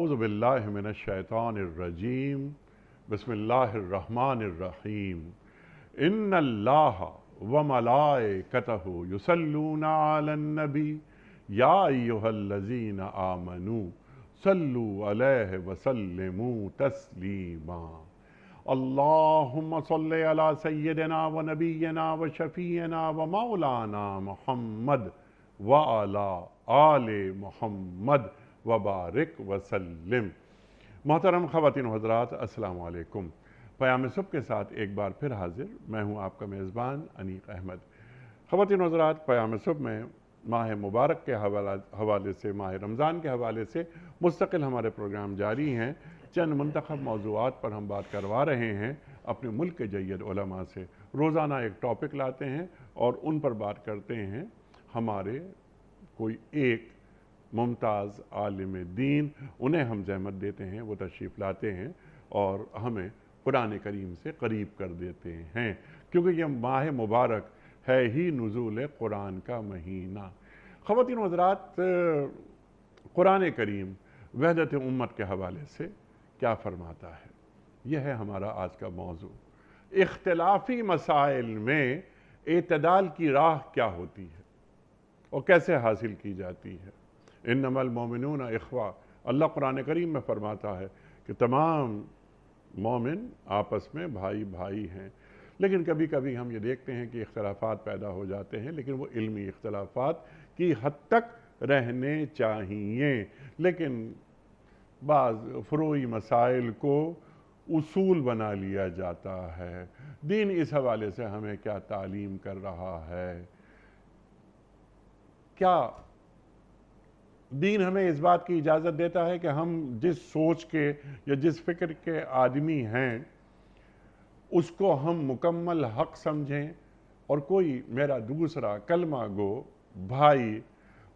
اعوذ باللہ من الشیطان الرجیم بسم اللہ الرحمن الرحیم ان اللہ وملائکتہ یصلون علی النبی یا ایہا الذین آمنوا صلوا علیہ وسلموا تسلیما اللہم صلی علی سیدنا و نبینا و شفیعنا و مولانا محمد وعلی آل محمد وبارک وسلم۔ محترم خواتین و حضرات، السلام علیکم۔ پیام صبح کے ساتھ ایک بار پھر حاضر میں ہوں آپ کا میزبان انیق احمد۔ خواتین و حضرات، پیام صبح میں ماہ مبارک کے حوالے سے، ماہ رمضان کے حوالے سے مستقل ہمارے پروگرام جاری ہیں۔ چند منتخب موضوعات پر ہم بات کروا رہے ہیں اپنے ملک کے جید علماء سے۔ روزانہ ایک ٹاپک لاتے ہیں اور ان پر بات کرتے ہیں۔ ہمارے کوئی ایک ممتاز عالم دین، انہیں ہم زحمت دیتے ہیں، وہ تشریف لاتے ہیں اور ہمیں قرآن کریم سے قریب کر دیتے ہیں، کیونکہ یہ ماہ مبارک ہے ہی نزول قرآن کا مہینہ۔ خواتین و حضرات، قرآن کریم وحدت امت کے حوالے سے کیا فرماتا ہے، یہ ہے ہمارا آج کا موضوع۔ اختلافی مسائل میں اعتدال کی راہ کیا ہوتی ہے اور کیسے حاصل کی جاتی ہے۔ انما المومنون اخوہ، اللہ قرآن کریم میں فرماتا ہے کہ تمام مومن آپس میں بھائی بھائی ہیں، لیکن کبھی کبھی ہم یہ دیکھتے ہیں کہ اختلافات پیدا ہو جاتے ہیں، لیکن وہ علمی اختلافات کی حد تک رہنے چاہیے، لیکن بعض فروعی مسائل کو اصول بنا لیا جاتا ہے۔ دین اس حوالے سے ہمیں کیا تعلیم کر رہا ہے؟ کیا دین ہمیں اس بات کی اجازت دیتا ہے کہ ہم جس سوچ کے یا جس فکر کے آدمی ہیں اس کو ہم مکمل حق سمجھیں، اور کوئی میرا دوسرا کلمہ گو بھائی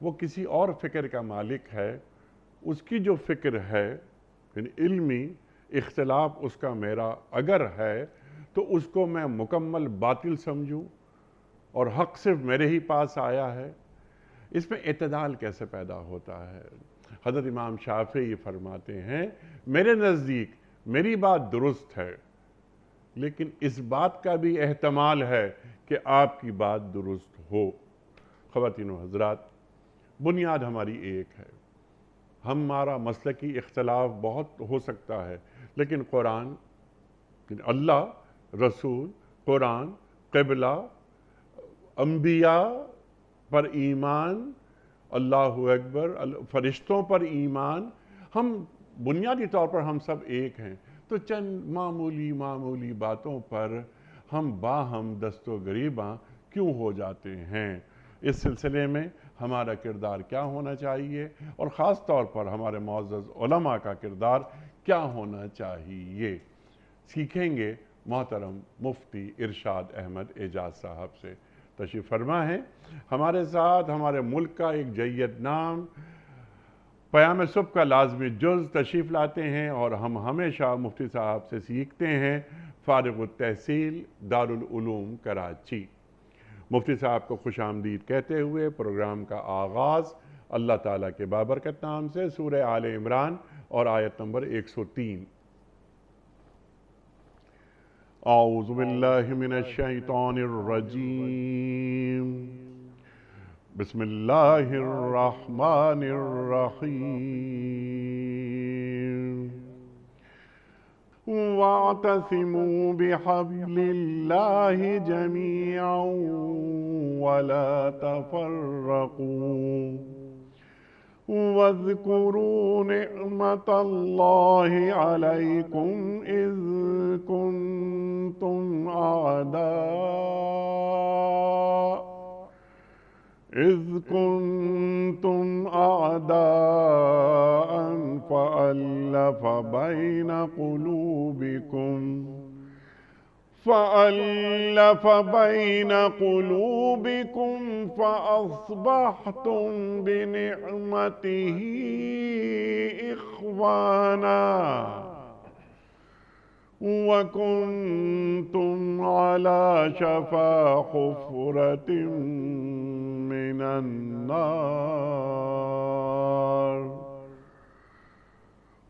وہ کسی اور فکر کا مالک ہے، اس کی جو فکر ہے، یعنی علمی اختلاف اس کا میرا اگر ہے تو اس کو میں مکمل باطل سمجھوں اور حق صرف میرے ہی پاس آیا ہے؟ اس میں اعتدال کیسے پیدا ہوتا ہے؟ حضرت امام شافعی فرماتے ہیں، میرے نزدیک میری بات درست ہے، لیکن اس بات کا بھی احتمال ہے کہ آپ کی بات درست ہو۔ خواتین و حضرات، بنیاد ہماری ایک ہے۔ ہمارا مسلکی اختلاف بہت ہو سکتا ہے، لیکن قرآن، اللہ، رسول، قرآن، قبلہ، انبیاء پر ایمان، اللہ اکبر، فرشتوں پر ایمان، ہم بنیادی طور پر ہم سب ایک ہیں، تو چند معمولی باتوں پر ہم باہم دست و گریباں کیوں ہو جاتے ہیں؟ اس سلسلے میں ہمارا کردار کیا ہونا چاہیے، اور خاص طور پر ہمارے معزز علماء کا کردار کیا ہونا چاہیے، سیکھیں گے محترم مفتی ارشاد احمد اعجاز صاحب سے۔ تشریف فرما ہے ہمارے ساتھ ہمارے ملک کا ایک جید نام، پیام صبح کا لازمی جز تشریف لاتے ہیں، اور ہم ہمیشہ مفتی صاحب سے سیکھتے ہیں، فارغ التحصیل دارالعلوم کراچی۔ مفتی صاحب کو خوش آمدید کہتے ہوئے پروگرام کا آغاز اللہ تعالیٰ کے بابرکت نام سے، سورہ آل عمران اور آیت نمبر 103۔ اعوذ باللہ من الشیطان الرجیم، بسم اللہ الرحمن الرحیم، وَاعْتَصِمُوا بِحَبْلِ اللَّهِ جَمِيعًا وَلَا تَفَرَّقُوا وَاذْكُرُوا نِعْمَةَ اللَّهِ عَلَيْكُمْ إِذْ كُنْتُمْ أَعْدَاءً فَأَلَّفَ بَيْنَ قُلُوبِكُمْ فَأَصْبَحْتُمْ بِنِعْمَتِهِ إِخْوَانًا وَكُنْتُمْ عَلَى شَفَا حُفْرَةٍ مِّنَ النَّارِ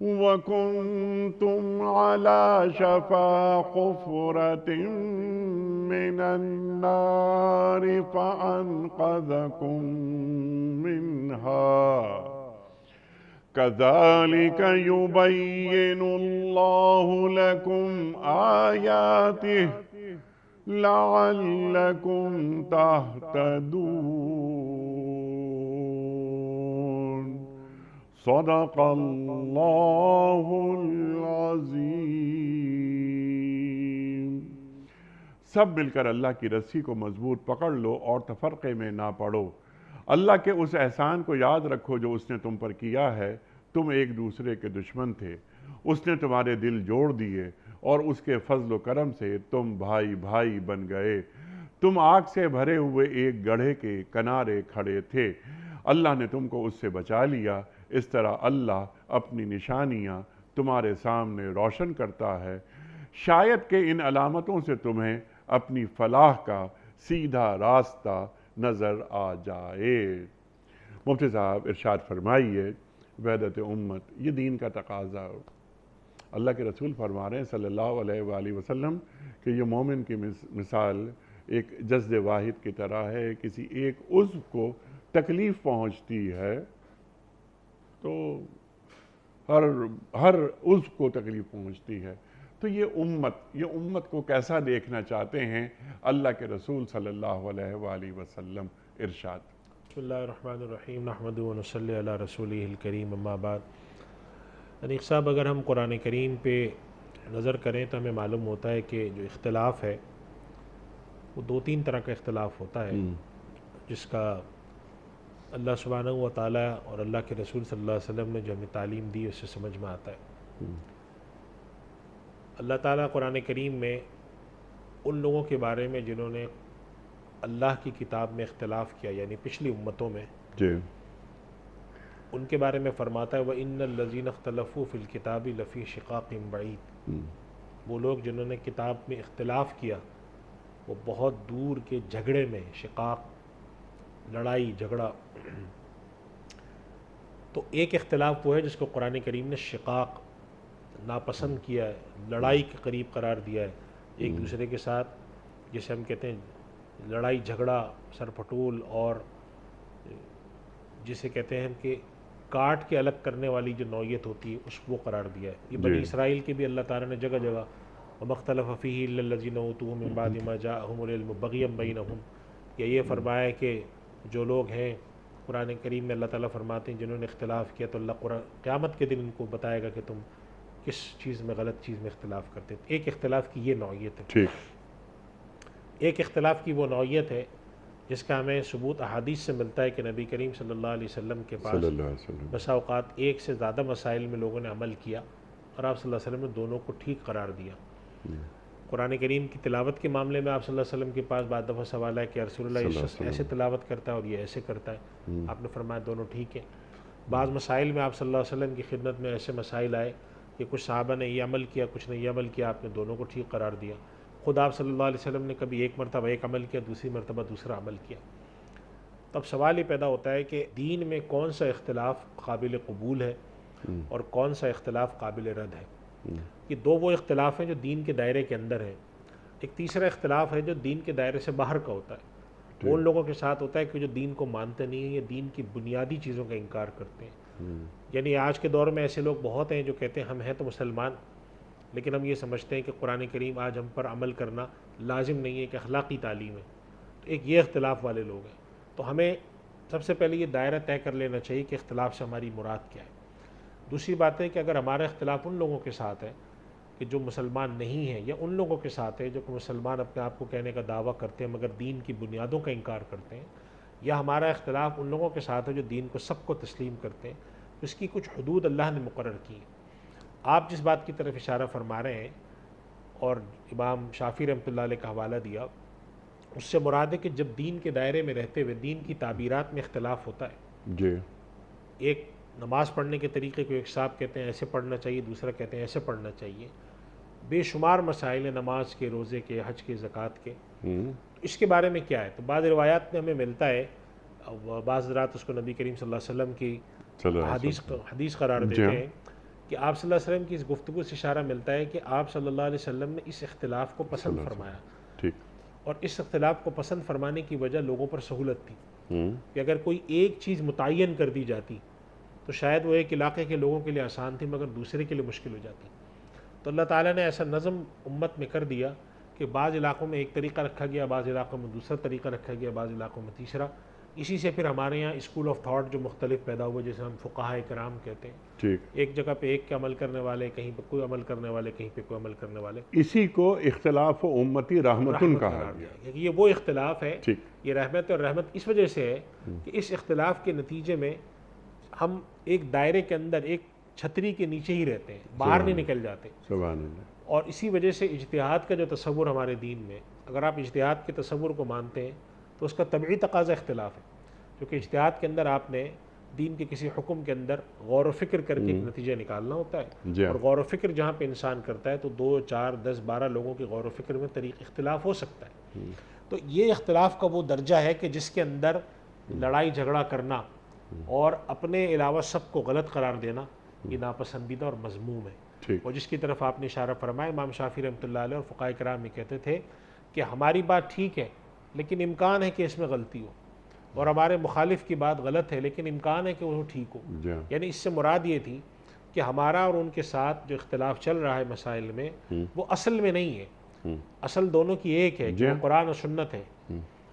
وَكُنْتُمْ عَلَى شَفَا حُفْرَةٍ مِّنَ النَّارِ فَأَنْقَذَكُم مِّنْهَا كَذَلِكَ يُبَيِّنُ اللَّهُ لَكُمْ آيَاتِهِ لَعَلَّكُمْ تَهْتَدُونَ صدق اللہ العظیم۔ سب مل کر اللہ کی رسی کو مضبوط پکڑ لو اور تفرقے میں نہ پڑو۔ اللہ کے اس احسان کو یاد رکھو جو اس نے تم پر کیا ہے۔ تم ایک دوسرے کے دشمن تھے، اس نے تمہارے دل جوڑ دیے اور اس کے فضل و کرم سے تم بھائی بھائی بن گئے۔ تم آگ سے بھرے ہوئے ایک گڑھے کے کنارے کھڑے تھے، اللہ نے تم کو اس سے بچا لیا۔ اس طرح اللہ اپنی نشانیاں تمہارے سامنے روشن کرتا ہے، شاید کہ ان علامتوں سے تمہیں اپنی فلاح کا سیدھا راستہ نظر آ جائے۔ مفتی صاحب ارشاد فرمائیے، وحدت امت یہ دین کا تقاضا ہو۔ اللہ کے رسول فرما رہے ہیں صلی اللہ علیہ وآلہ وسلم کہ یہ مومن کی مثال ایک جسد واحد کی طرح ہے۔ کسی ایک عضو کو تکلیف پہنچتی ہے تو ہر عضو کو تکلیف پہنچتی ہے۔ تو یہ امت کو کیسا دیکھنا چاہتے ہیں اللہ کے رسول صلی اللہ علیہ وآلہ وسلم؟ ارشاد۔ بسم اللہ الرحمن الرحیم، نحمدہ و نصلی علی رسولہ الکریم، اما بعد۔ انیق صاحب، اگر ہم قرآن کریم پہ نظر کریں تو ہمیں معلوم ہوتا ہے کہ جو اختلاف ہے وہ دو تین طرح کا اختلاف ہوتا ہے، جس کا اللہ سبحانہ و تعالیٰ اور اللہ کے رسول صلی اللہ علیہ وسلم نے جو ہمیں تعلیم دی اس سے سمجھ میں آتا ہے۔ اللہ تعالیٰ قرآن کریم میں ان لوگوں کے بارے میں جنہوں نے اللہ کی کتاب میں اختلاف کیا، یعنی پچھلی امتوں میں، ان کے بارے میں فرماتا ہے وَإِنَّ الَّذِينَ اخْتَلَفُوا فِي الْكِتَابِ لَفِي شِقَاقٍ بَعِيدٍ۔ وہ لوگ جنہوں نے کتاب میں اختلاف کیا وہ بہت دور کے جھگڑے میں، شقاق لڑائی جھگڑا۔ تو ایک اختلاف وہ ہے جس کو قرآن کریم نے شقاق ناپسند کیا ہے، لڑائی کے قریب قرار دیا ہے، ایک دوسرے کے ساتھ جسے ہم کہتے ہیں لڑائی جھگڑا سر پھٹول، اور جسے کہتے ہیں کہ کاٹ کے الگ کرنے والی جو نوعیت ہوتی ہے اس کو قرار دیا ہے۔ یہ بنی اسرائیل کے بھی اللہ تعالیٰ نے جگہ جگہ وَمَا اخْتَلَفَ فِيهِ إِلَّا الَّذِينَ أُوتُوهُ مِن بَعْدِ مَا جَاءَهُمُ الْعِلْمُ بَغْيًا بَيْنَهُمْ، یا یہ فرمایا ہے کہ جو لوگ ہیں، قرآن کریم میں اللہ تعالیٰ فرماتے ہیں جنہوں نے اختلاف کیا تو اللہ قیامت کے دن ان کو بتائے گا کہ تم کس چیز میں غلط چیز میں اختلاف کرتے ہیں۔ ایک اختلاف کی یہ نوعیت ہے۔ ایک اختلاف کی وہ نوعیت ہے جس کا ہمیں ثبوت احادیث سے ملتا ہے کہ نبی کریم صلی اللہ علیہ وسلم کے پاس بسا اوقات ایک سے زیادہ مسائل میں لوگوں نے عمل کیا اور آپ صلی اللہ علیہ وسلم نے دونوں کو ٹھیک قرار دیا۔ قرآن کریم کی تلاوت کے معاملے میں آپ صلی اللہ علیہ وسلم کے پاس بعض دفعہ سوال ہے کہ رسول اللہ یہ شخص ایسے تلاوت کرتا ہے اور یہ ایسے کرتا ہے، آپ نے فرمایا دونوں ٹھیک ہیں۔ بعض مسائل میں آپ صلی اللہ علیہ وسلم کی خدمت میں ایسے مسائل آئے کہ کچھ صحابہ نے یہ عمل کیا، کچھ نے یہ عمل کیا، آپ نے دونوں کو ٹھیک قرار دیا۔ خود آپ صلی اللہ علیہ وسلم نے کبھی ایک مرتبہ ایک عمل کیا، دوسری مرتبہ دوسرا عمل کیا۔ تب سوال یہ پیدا ہوتا ہے کہ دین میں کون سا اختلاف قابل قبول ہے اور کون سا اختلاف قابل رد ہے۔ یہ دو وہ اختلاف ہیں جو دین کے دائرے کے اندر ہیں۔ ایک تیسرا اختلاف ہے جو دین کے دائرے سے باہر کا ہوتا ہے، وہ ان لوگوں کے ساتھ ہوتا ہے کہ جو دین کو مانتے نہیں ہیں یا دین کی بنیادی چیزوں کا انکار کرتے ہیں۔ یعنی آج کے دور میں ایسے لوگ بہت ہیں جو کہتے ہیں ہم ہیں تو مسلمان، لیکن ہم یہ سمجھتے ہیں کہ قرآن کریم آج ہم پر عمل کرنا لازم نہیں ہے، کہ اخلاقی تعلیم ہے۔ تو ایک یہ اختلاف والے لوگ ہیں۔ تو ہمیں سب سے پہلے یہ دائرہ طے کر لینا چاہیے کہ اختلاف سے ہماری مراد کیا ہے۔ دوسری بات ہے کہ اگر ہمارا اختلاف ان لوگوں کے ساتھ ہے کہ جو مسلمان نہیں ہیں، یا ان لوگوں کے ساتھ ہے جو کہ مسلمان اپنے آپ کو کہنے کا دعویٰ کرتے ہیں مگر دین کی بنیادوں کا انکار کرتے ہیں، یا ہمارا اختلاف ان لوگوں کے ساتھ ہے جو دین کو سب کو تسلیم کرتے ہیں، اس کی کچھ حدود اللہ نے مقرر کی ہیں۔ آپ جس بات کی طرف اشارہ فرما رہے ہیں اور امام شافعی رحمۃ اللہ علیہ کا حوالہ دیا، اس سے مراد ہے کہ جب دین کے دائرے میں رہتے ہوئے دین کی تعبیرات میں اختلاف ہوتا ہے، ایک نماز پڑھنے کے طریقے کو ایک صاحب کہتے ہیں ایسے پڑھنا چاہیے، دوسرا کہتے ہیں ایسے پڑھنا چاہیے، بے شمار مسائل ہیں نماز کے، روزے کے، حج کے، زکوٰۃ کے، اس کے بارے میں کیا ہے؟ تو بعض روایات میں ہمیں ملتا ہے، بعض حضرات اس کو نبی کریم صلی اللہ علیہ وسلم کی حدیث قرار دیتے ہیں کہ آپ صلی اللہ علیہ وسلم کی اس گفتگو سے اشارہ ملتا ہے کہ آپ صلی اللہ علیہ وسلم نے اس اختلاف کو پسند فرمایا، ٹھیک، اور اس اختلاف کو پسند فرمانے کی وجہ لوگوں پر سہولت تھی ہوں، کہ اگر کوئی ایک چیز متعین کر دی جاتی تو شاید وہ ایک علاقے کے لوگوں کے لیے آسان تھی مگر دوسرے کے لیے مشکل ہو جاتی. تو اللہ تعالیٰ نے ایسا نظم امت میں کر دیا کہ بعض علاقوں میں ایک طریقہ رکھا گیا، بعض علاقوں میں دوسرا طریقہ رکھا گیا، بعض علاقوں میں تیسرا. اسی سے پھر ہمارے یہاں اسکول آف تھاٹ جو مختلف پیدا ہوئے، جیسے ہم فقہاء کرام کہتے ہیں، ٹھیک. ایک جگہ پہ ایک کے عمل کرنے والے، کہیں پہ کوئی عمل کرنے والے، کہیں پہ کوئی عمل کرنے والے. اسی کو اختلاف و امتی رحمتن کہا قرار گیا. دیا کہ یہ وہ اختلاف ہے. ٹھیک. یہ رحمت اور رحمت اس وجہ سے ہے کہ اس اختلاف کے نتیجے میں ہم ایک دائرے کے اندر ایک چھتری کے نیچے ہی رہتے ہیں، باہر نہیں نکل جاتے. سبحان اللہ. اور اسی وجہ سے اجتہاد کا جو تصور ہمارے دین میں، اگر آپ اجتہاد کے تصور کو مانتے ہیں تو اس کا طبعی تقاضا اختلاف ہے، کیونکہ اجتہاد کے اندر آپ نے دین کے کسی حکم کے اندر غور و فکر کر کے ایک نتیجہ نکالنا ہوتا ہے. جی. اور غور و فکر جہاں پہ انسان کرتا ہے تو 2 4 10 12 لوگوں کے غور و فکر میں اختلاف ہو سکتا ہے. تو یہ اختلاف کا وہ درجہ ہے کہ جس کے اندر لڑائی جھگڑا کرنا اور اپنے علاوہ سب کو غلط قرار دینا یہ ناپسندیدہ اور مذموم ہے. ٹھیک. اور جس کی طرف آپ نے اشارہ فرمایا، امام شافعی رحمۃ اللہ علیہ اور فقہاء کرام یہ کہتے تھے کہ ہماری بات ٹھیک ہے لیکن امکان ہے کہ اس میں غلطی ہو، اور ہمارے مخالف کی بات غلط ہے لیکن امکان ہے کہ وہ ٹھیک ہو. جی. یعنی اس سے مراد یہ تھی کہ ہمارا اور ان کے ساتھ جو اختلاف چل رہا ہے مسائل میں وہ اصل میں نہیں ہے، اصل دونوں کی ایک ہے کہ وہ قرآن و سنت ہے،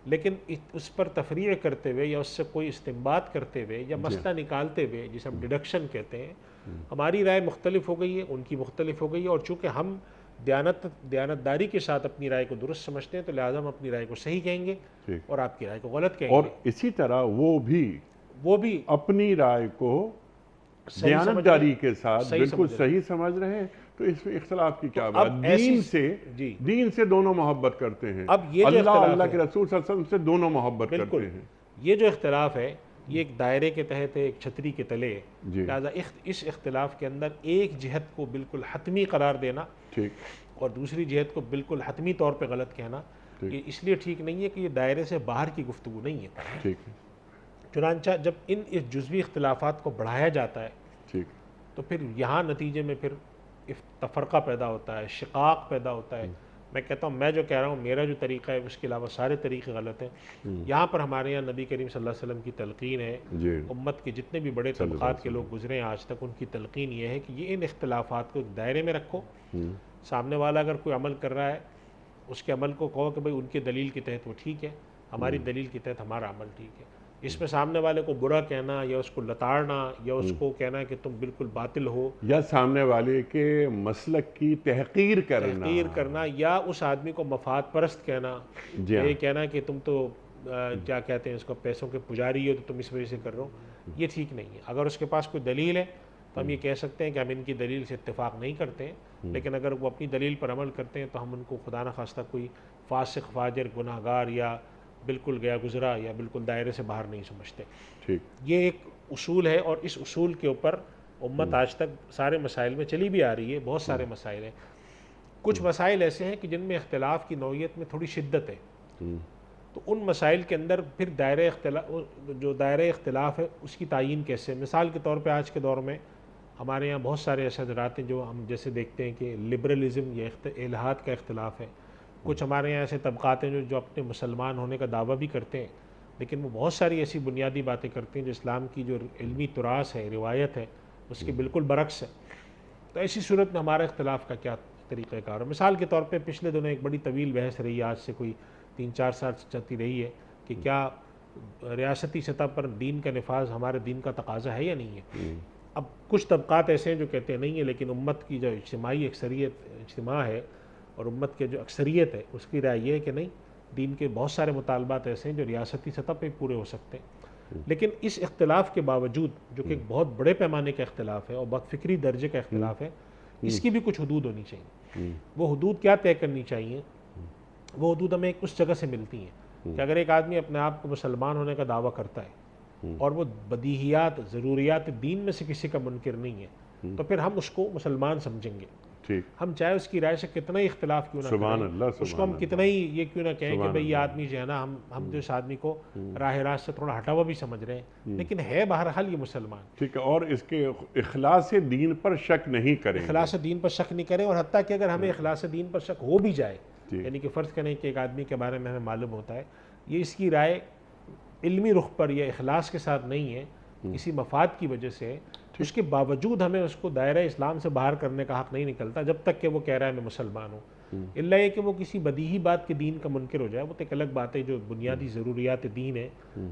لیکن اس پر تفریع کرتے ہوئے یا اس سے کوئی استنباط کرتے ہوئے یا مسئلہ نکالتے ہوئے جسے ہم ڈیڈکشن کہتے ہیں، ہماری رائے مختلف ہو گئی ہے، ان کی مختلف ہو گئی ہے. اور چونکہ ہم دیانتداری کے ساتھ اپنی رائے کو درست سمجھتے ہیں تو لہٰذا ہم اپنی رائے کو صحیح کہیں گے اور آپ کی رائے کو غلط کہیں اور گے. اسی طرح وہ بھی اپنی رائے کو دیانتداری کے ساتھ بالکل صحیح سمجھ رہے ہیں. تو اس میں اختلاف کی کیا بات؟ دین سے دونوں محبت کرتے ہیں، اللہ کے رسول صلی اللہ علیہ وسلم سے دونوں محبت کرتے ہیں. یہ جو اختلاف ہے یہ ایک دائرے کے تحت ہے، ایک چھتری کے تلے ہے. لہٰذا اس اختلاف کے اندر ایک جہت کو بالکل حتمی قرار دینا اور دوسری جہت کو بالکل حتمی طور پہ غلط کہنا یہ اس لیے ٹھیک نہیں ہے کہ یہ دائرے سے باہر کی گفتگو نہیں ہے. چنانچہ جب ان جزوی اختلافات کو بڑھایا جاتا ہے تو پھر یہاں نتیجے میں پھر تفرقہ پیدا ہوتا ہے، شقاق پیدا ہوتا ہے. میں کہتا ہوں میں جو کہہ رہا ہوں میرا جو طریقہ ہے اس کے علاوہ سارے طریقے غلط ہیں. یہاں پر ہمارے یہاں نبی کریم صلی اللہ علیہ وسلم کی تلقین ہے، امت کے جتنے بھی بڑے طبقات کے لوگ گزرے ہیں آج تک ان کی تلقین یہ ہے کہ یہ ان اختلافات کو دائرے میں رکھو. سامنے والا اگر کوئی عمل کر رہا ہے اس کے عمل کو کہو کہ بھئی ان کے دلیل کے تحت وہ ٹھیک ہے، ہماری دلیل کے تحت ہمارا عمل ٹھیک ہے. اس میں سامنے والے کو برا کہنا یا اس کو لتاڑنا یا اس کو کہنا کہ تم بالکل باطل ہو یا سامنے والے کے مسلک کی تحقیر کرنا یا اس آدمی کو مفاد پرست کہنا، یہ کہنا کہ تم تو کیا کہتے ہیں اس کو پیسوں کے پجاری ہو تو تم اس وجہ سے کر رہے ہو، یہ ٹھیک نہیں ہے. اگر اس کے پاس کوئی دلیل ہے تو ہم یہ کہہ سکتے ہیں کہ ہم ان کی دلیل سے اتفاق نہیں کرتے ہیں، لیکن اگر وہ اپنی دلیل پر عمل کرتے ہیں تو ہم ان کو خدا نخواستہ کوئی فاسق فاجر گناہگار یا بالکل گیا گزرا یا بالکل دائرے سے باہر نہیں سمجھتے. یہ ایک اصول ہے اور اس اصول کے اوپر امت آج تک سارے مسائل میں چلی بھی آ رہی ہے. بہت سارے مسائل ہیں، کچھ مسائل ایسے ہیں کہ جن میں اختلاف کی نوعیت میں تھوڑی شدت ہے، تو ان مسائل کے اندر پھر دائرہ اختلاف ہے اس کی تعین کیسے. مثال کے طور پہ آج کے دور میں ہمارے یہاں بہت سارے ایسے حضرات ہیں جو ہم جیسے دیکھتے ہیں کہ لبرلزم یا الحاد کا اختلاف ہے. کچھ ہمارے یہاں ایسے طبقات ہیں جو اپنے مسلمان ہونے کا دعویٰ بھی کرتے ہیں لیکن وہ بہت ساری ایسی بنیادی باتیں کرتے ہیں جو اسلام کی جو علمی تراث ہے، روایت ہے، اس کے بالکل برعکس ہے. تو ایسی صورت میں ہمارا اختلاف کا کیا طریقہ کار ہے؟ مثال کے طور پہ پچھلے دنوں ایک بڑی طویل بحث رہی ہے، آج سے کوئی 3 4 سال چلتی رہی ہے کہ کیا ریاستی سطح پر دین کا نفاذ ہمارے دین کا تقاضا ہے یا نہیں ہے. اب کچھ طبقات ایسے ہیں جو کہتے ہیں نہیں ہے، لیکن امت کی جو اجتماعی اجتماع ہے اور امت کے جو اکثریت ہے اس کی رائے یہ ہے کہ نہیں، دین کے بہت سارے مطالبات ایسے ہیں جو ریاستی سطح پہ پورے ہو سکتے ہیں. لیکن اس اختلاف کے باوجود جو کہ ایک بہت بڑے پیمانے کا اختلاف ہے اور بہت فکری درجے کا اختلاف ہے، اس کی بھی کچھ حدود ہونی چاہیے. وہ حدود کیا طے کرنی چاہیے؟ وہ حدود ہمیں اس جگہ سے ملتی ہیں کہ اگر ایک آدمی اپنے آپ کو مسلمان ہونے کا دعویٰ کرتا ہے اور وہ بدیہیات ضروریات دین میں سے کسی کا منکر نہیں ہے تو پھر ہم اس کو مسلمان سمجھیں گے. ٹھیک، ہم چاہے اس کی رائے سے کتنا ہی اختلاف کیوں نہ سبحان کریں، اللہ، اس کو سبحان ہم اللہ، کتنا ہی یہ کیوں نہ کہیں کہ سبحان بھئی یہ اللہ، آدمی جو ہے نا ہم جو اس آدمی کو راہ راست سے تھوڑا ہٹا ہوا بھی سمجھ رہے ہیں، لیکن ہے بہرحال یہ مسلمان. ٹھیک ہے، اور اس کے اخلاص دین پر شک نہیں کریں گے. اخلاص دین پر شک نہیں کریں، اور حتیٰ کہ اگر ہمیں اخلاص دین پر شک ہو بھی جائے، جی، یعنی کہ فرض کریں کہ ایک آدمی کے بارے میں ہمیں معلوم ہوتا ہے یہ اس کی رائے علمی رخ پر یا اخلاص کے ساتھ نہیں ہے، کسی مفاد کی وجہ سے، اس کے باوجود ہمیں اس کو دائرہ اسلام سے باہر کرنے کا حق نہیں نکلتا جب تک کہ وہ کہہ رہا ہے میں مسلمان ہوں. الا یہ کہ وہ کسی بدیہی بات کے دین کا منکر ہو جائے، وہ تو ایک الگ بات ہے. جو بنیادی ضروریات دین ہے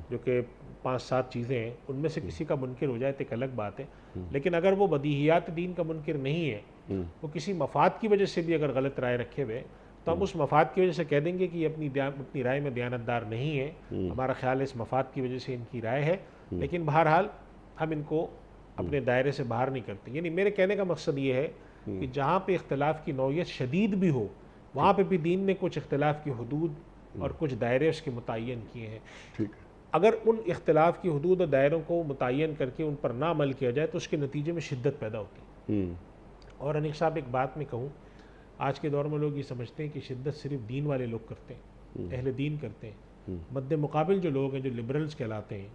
جو کہ 5-7 چیزیں ہیں، ان میں سے کسی کا منکر ہو جائے تو ایک الگ بات ہے. لیکن اگر وہ بدیہیات دین کا منکر نہیں ہے، وہ کسی مفاد کی وجہ سے بھی اگر غلط رائے رکھے ہوئے، تو ہم اس مفاد کی وجہ سے کہہ دیں گے کہ یہ اپنی رائے میں دیانتدار نہیں ہے، ہمارا خیال اس مفاد کی وجہ سے ان کی رائے ہے. لیکن بہرحال ہم ان کو اپنے دائرے سے باہر نہیں کرتے. یعنی میرے کہنے کا مقصد یہ ہے کہ جہاں پہ اختلاف کی نوعیت شدید بھی ہو، وہاں پہ بھی دین نے کچھ اختلاف کی حدود اور کچھ دائرے اس کے متعین کیے ہیں. ٹھیک، اگر ان اختلاف کی حدود اور دائروں کو متعین کر کے ان پر نہ عمل کیا جائے تو اس کے نتیجے میں شدت پیدا ہوتی ہے. اور انیق صاحب ایک بات میں کہوں، آج کے دور میں لوگ یہ سمجھتے ہیں کہ شدت صرف دین والے لوگ کرتے ہیں، اہل دین کرتے ہیں. مد مقابل جو لوگ ہیں، جو لبرلز کہلاتے ہیں،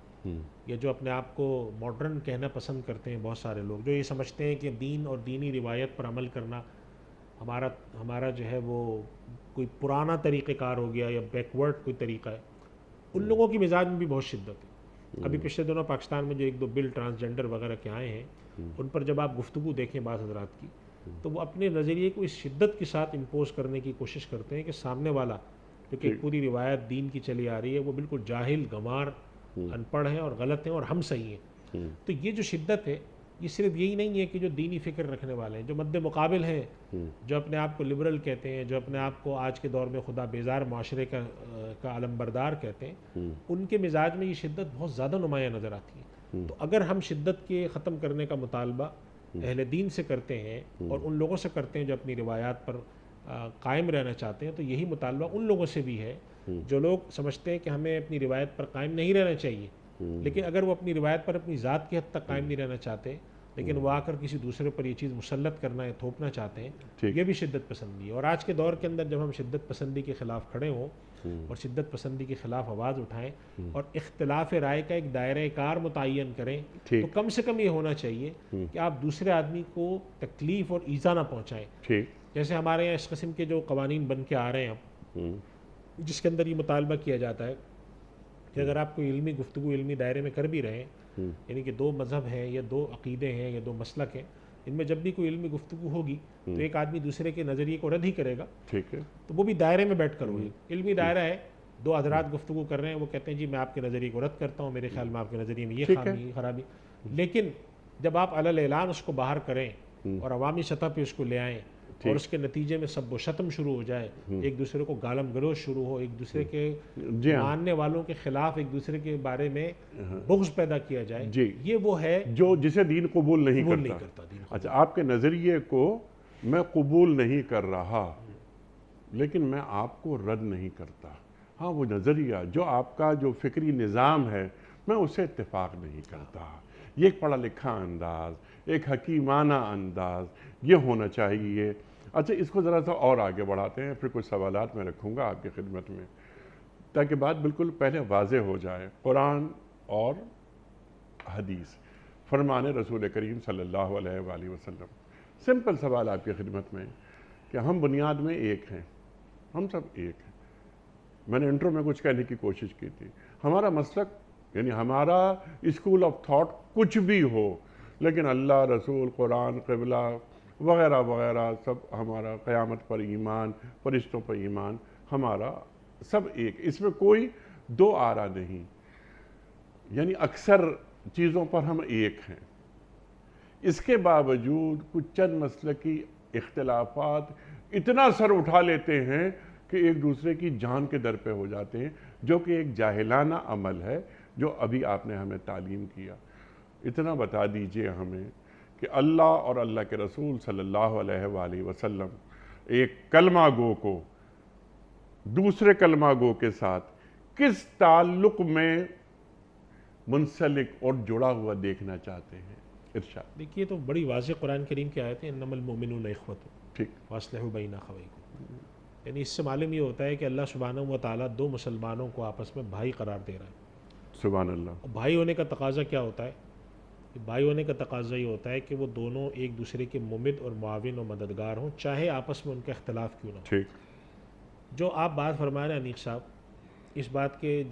یا جو اپنے آپ کو ماڈرن کہنا پسند کرتے ہیں، بہت سارے لوگ جو یہ سمجھتے ہیں کہ دین اور دینی روایت پر عمل کرنا ہمارا جو ہے وہ کوئی پرانا طریقہ کار ہو گیا یا بیکورڈ کوئی طریقہ ہے، ان لوگوں کی مزاج میں بھی بہت شدت ہے. ابھی پچھلے دنوں پاکستان میں جو 1-2 بل ٹرانسجنڈر وغیرہ کے آئے ہیں، ان پر جب آپ گفتگو دیکھیں بعض حضرات کی، تو وہ اپنے نظریے کو اس شدت کے ساتھ امپوز کرنے کی کوشش کرتے ہیں کہ سامنے والا جو کہ پوری روایت دین کی چلی آ رہی ہے وہ بالکل جاہل، گنوار، ان پڑھ ہیں اور غلط ہیں اور ہم صحیح ہیں. تو یہ جو شدت ہے، یہ صرف یہی نہیں ہے کہ جو دینی فکر رکھنے والے ہیں، جو مد مقابل ہیں، جو اپنے آپ کو لبرل کہتے ہیں، جو اپنے آپ کو آج کے دور میں خدا بیزار معاشرے کا علمبردار کہتے ہیں، ان کے مزاج میں یہ شدت بہت زیادہ نمایاں نظر آتی ہے. تو اگر ہم شدت کے ختم کرنے کا مطالبہ اہل دین سے کرتے ہیں اور ان لوگوں سے کرتے ہیں جو اپنی روایات پر قائم رہنا چاہتے ہیں، تو یہی مطالبہ ان لوگوں سے بھی ہے جو لوگ سمجھتے ہیں کہ ہمیں اپنی روایت پر قائم نہیں رہنا چاہیے، لیکن اگر وہ اپنی روایت پر اپنی ذات کی حد تک قائم نہیں رہنا چاہتے، لیکن وہ آ کر کسی دوسرے پر یہ چیز مسلط کرنا یا تھوپنا چاہتے ہیں، یہ بھی شدت پسندی ہے. اور آج کے دور کے اندر جب ہم شدت پسندی کے خلاف کھڑے ہوں اور شدت پسندی کے خلاف آواز اٹھائیں اور اختلاف رائے کا ایک دائرہ کار متعین کریں، تو کم سے کم یہ ہونا چاہیے کہ آپ دوسرے آدمی کو تکلیف اور ایذا نہ پہنچائیں. جیسے ہمارے یہاں اس قسم کے جو قوانین بن کے آ رہے ہیں اب، جس کے اندر یہ مطالبہ کیا جاتا ہے کہ اگر آپ کوئی علمی گفتگو علمی دائرے میں کر بھی رہے ہیں، یعنی کہ 2 مذہب ہیں یا 2 عقیدے ہیں یا 2 مسلک ہیں، ان میں جب بھی کوئی علمی گفتگو ہوگی تو ایک آدمی دوسرے کے نظریے کو رد ہی کرے گا. ٹھیک ہے، تو وہ بھی دائرے میں بیٹھ کر ہوئی. علمی دائرہ ہے، 2 حضرات گفتگو کر رہے ہیں، وہ کہتے ہیں جی میں آپ کے نظریے کو رد کرتا ہوں، میرے خیال میں آپ کے نظریے میں یہ خامی خرابی. لیکن جب آپ علی الاعلان اس کو باہر کریں اور عوامی سطح پہ اس کو لے آئیں اور اس کے نتیجے میں سب و شتم شروع ہو جائے، ایک دوسرے کو گالم گلوچ شروع ہو، ایک دوسرے کے ماننے والوں کے خلاف ایک دوسرے کے بارے میں بغض پیدا کیا جائے، یہ وہ ہے جو جسے دین قبول نہیں کرتا. اچھا، آپ کے نظریے کو میں قبول نہیں کر رہا لیکن میں آپ کو رد نہیں کرتا. ہاں، وہ نظریہ جو آپ کا جو فکری نظام ہے میں اسے اتفاق نہیں کرتا. یہ ایک پڑھا لکھا انداز، ایک حکیمانہ انداز یہ ہونا چاہیے. اچھا، اس کو ذرا سا اور آگے بڑھاتے ہیں، پھر کچھ سوالات میں رکھوں گا آپ کی خدمت میں تاکہ بات بالکل پہلے واضح ہو جائے. قرآن اور حدیث، فرمان رسول کریم صلی اللہ علیہ وآلہ وسلم. سمپل سوال آپ کی خدمت میں کہ ہم بنیاد میں ایک ہیں، ہم سب ایک ہیں. میں نے انٹرو میں کچھ کہنے کی کوشش کی تھی. ہمارا مسلک یعنی ہمارا اسکول آف تھاٹ کچھ بھی ہو، لیکن اللہ، رسول، قرآن، قبلہ وغیرہ وغیرہ سب ہمارا، قیامت پر ایمان، فرشتوں پر ایمان، ہمارا سب ایک. اس میں کوئی 2 آرا نہیں، یعنی اکثر چیزوں پر ہم ایک ہیں. اس کے باوجود کچھ چند مسلکی اختلافات اتنا سر اٹھا لیتے ہیں کہ ایک دوسرے کی جان کے در پہ ہو جاتے ہیں، جو کہ ایک جاہلانہ عمل ہے جو ابھی آپ نے ہمیں تعلیم کیا. اتنا بتا دیجئے ہمیں کہ اللہ اور اللہ کے رسول صلی اللہ علیہ وآلہ وسلم ایک کلمہ گو کو دوسرے کلمہ گو کے ساتھ کس تعلق میں منسلک اور جڑا ہوا دیکھنا چاہتے ہیں؟ ارشاد. دیکھیے، تو بڑی واضح قرآن کریم کی آیت ہے، انما المؤمنون اخوۃ. ٹھیک. واصلحوا بین اخویکم. یعنی اس سے معلوم یہ ہوتا ہے کہ اللہ سبحانہ و تعالیٰ دو مسلمانوں کو آپس میں بھائی قرار دے رہا ہے. سبحان اللہ. اور بھائی ہونے کا تقاضا کیا ہوتا ہے؟ بھائی ہونے کا تقاضا یہ ہوتا ہے کہ وہ دونوں ایک دوسرے کے ممد اور معاون و مددگار ہوں، چاہے آپس میں ان کا اختلاف کیوں نہ ہو. ٹھیک. جو آپ بات فرما رہے ہیں انیق صاحب، اس بات کے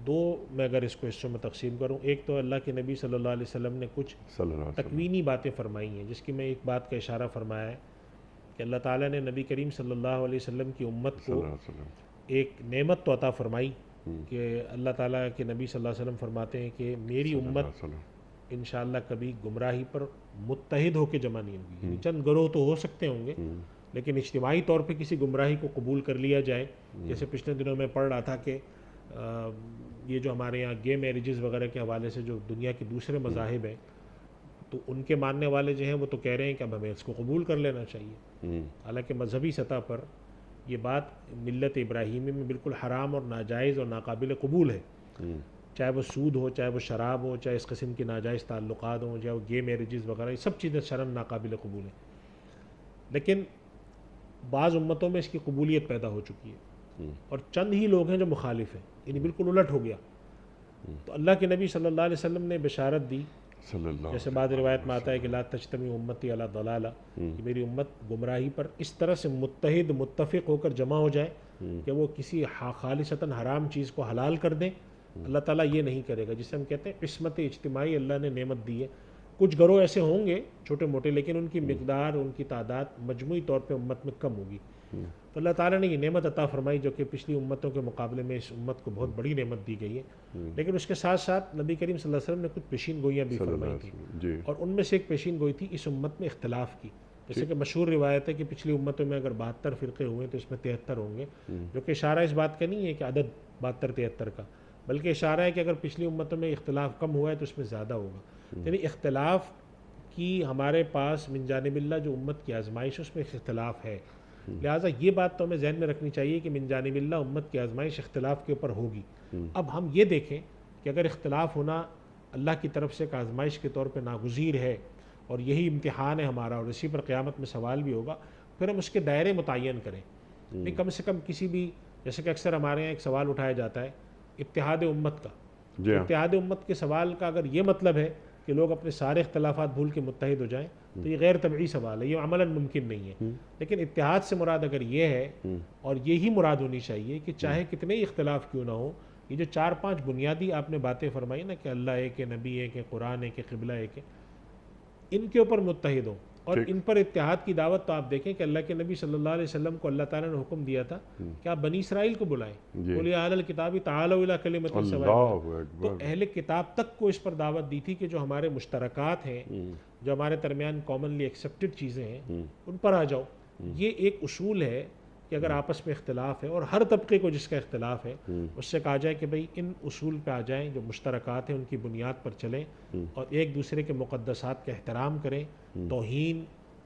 دو میں اگر اس کو حصوں میں تقسیم کروں، ایک تو اللہ کے نبی صلی اللہ علیہ وسلم نے کچھ صلی اللہ علیہ وسلم. تکوینی باتیں فرمائی ہیں، جس کی میں ایک بات کا اشارہ فرمایا ہے کہ اللہ تعالیٰ نے نبی کریم صلی اللہ علیہ وسلم کی امت صلی کو اللہ علیہ وسلم. ایک نعمت تو عطا فرمائی کہ اللہ تعالیٰ کے نبی صلی اللہ علیہ وسلم فرماتے ہیں کہ میری صلی اللہ امت علیہ وسلم. انشاءاللہ کبھی گمراہی پر متحد ہو کے جمع نہیں ہوگی. یعنی چند گروہ تو ہو سکتے ہوں گے، لیکن اجتماعی طور پہ کسی گمراہی کو قبول کر لیا جائے. جیسے پچھلے دنوں میں پڑھ رہا تھا کہ یہ جو ہمارے یہاں گے میریجز وغیرہ کے حوالے سے جو دنیا کے دوسرے مذاہب ہیں، تو ان کے ماننے والے جو ہیں وہ تو کہہ رہے ہیں کہ اب ہمیں اس کو قبول کر لینا چاہیے. حالانکہ مذہبی سطح پر یہ بات ملت ابراہیمی میں بالکل حرام اور ناجائز اور ناقابل قبول ہے. چاہے وہ سود ہو، چاہے وہ شراب ہو، چاہے اس قسم کی ناجائز تعلقات ہوں، چاہے وہ گے میریجز وغیرہ، یہ سب چیزیں شرعاً ناقابل قبول ہیں. لیکن بعض امتوں میں اس کی قبولیت پیدا ہو چکی ہے اور چند ہی لوگ ہیں جو مخالف ہیں. یعنی بالکل الٹ ہو گیا. تو اللہ کے نبی صلی اللہ علیہ وسلم نے بشارت دی، صلی اللہ جیسے بعض روایت میں آتا ہے کہ لا تجتمع امتی علی ضلالہ، کہ میری امت گمراہی پر اس طرح سے متحد متفق ہو کر جمع ہو جائے کہ وہ کسی خالصتاً حرام چیز کو حلال کر دیں. اللہ تعالیٰ یہ نہیں کرے گا، جسے ہم کہتے ہیں قسمت اجتماعی اللہ نے نعمت دی ہے. کچھ گروہ ایسے ہوں گے چھوٹے موٹے، لیکن ان کی مقدار، ان کی تعداد مجموعی طور پہ امت میں کم ہوگی. تو اللہ تعالیٰ نے یہ نعمت عطا فرمائی جو کہ پچھلی امتوں کے مقابلے میں اس امت کو بہت بڑی نعمت دی گئی ہے. لیکن اس کے ساتھ ساتھ نبی کریم صلی اللہ علیہ وسلم نے کچھ پیشین گوئیاں بھی فرمائی تھیں، اور ان میں سے ایک پیشین گوئی تھی اس امت میں اختلاف کی. جیسے کہ مشہور روایت ہے کہ پچھلی امتوں میں اگر 72 فرقے ہوئے تو اس میں 73 ہوں گے، جو کہ اشارہ اس بات کا نہیں ہے کہ عدد 72-73 کا، بلکہ اشارہ ہے کہ اگر پچھلی امتوں میں اختلاف کم ہوا ہے تو اس میں زیادہ ہوگا. یعنی اختلاف کی ہمارے پاس من جانب اللہ جو امت کی آزمائش ہے اس میں اختلاف ہے. لہٰذا یہ بات تو ہمیں ذہن میں رکھنی چاہیے کہ من جانب اللہ امت کی آزمائش اختلاف کے اوپر ہوگی. اب ہم یہ دیکھیں کہ اگر اختلاف ہونا اللہ کی طرف سے ایک آزمائش کے طور پہ ناگزیر ہے اور یہی امتحان ہے ہمارا اور اسی پر قیامت میں سوال بھی ہوگا، پھر ہم اس کے دائرے متعین کریں. نہیں کم سے کم کسی بھی، جیسے کہ اکثر ہمارے یہاں ایک سوال اٹھایا جاتا ہے اتحاد امت کا. اتحاد امت کے سوال کا اگر یہ مطلب ہے کہ لوگ اپنے سارے اختلافات بھول کے متحد ہو جائیں تو یہ غیر طبعی سوال ہے، یہ عملاً ممکن نہیں ہے. لیکن اتحاد سے مراد اگر یہ ہے، اور یہی مراد ہونی چاہیے کہ چاہے کتنے ہی اختلاف کیوں نہ ہو، یہ جو 4-5 بنیادی آپ نے باتیں فرمائی نا کہ اللہ ایک ہے، نبی ایک ہے، قرآن ایک ہے، قبلہ ایک ہے، ان کے اوپر متحد ہوں اور ان پر اتحاد کی دعوت. تو آپ دیکھیں کہ اللہ کے نبی صلی اللہ علیہ وسلم کو اللہ تعالیٰ نے حکم دیا تھا کہ آپ بنی اسرائیل کو بلائیں، قل یا اہل الکتاب تعالوا الی کلمۃ سواء. تو اہل کتاب تک کو اس پر دعوت دی تھی کہ جو ہمارے مشترکات ہیں، جو ہمارے درمیان کامنلی ایکسیپٹڈ چیزیں ہیں، ان پر آ جاؤ. یہ ایک اصول ہے کہ اگر آپس میں اختلاف ہے اور ہر طبقے کو جس کا اختلاف ہے اس سے کہا جائے کہ بھئی ان اصول پہ آ جائیں، جو مشترکات ہیں ان کی بنیاد پر چلیں اور ایک دوسرے کے مقدسات کا احترام کریں. توہین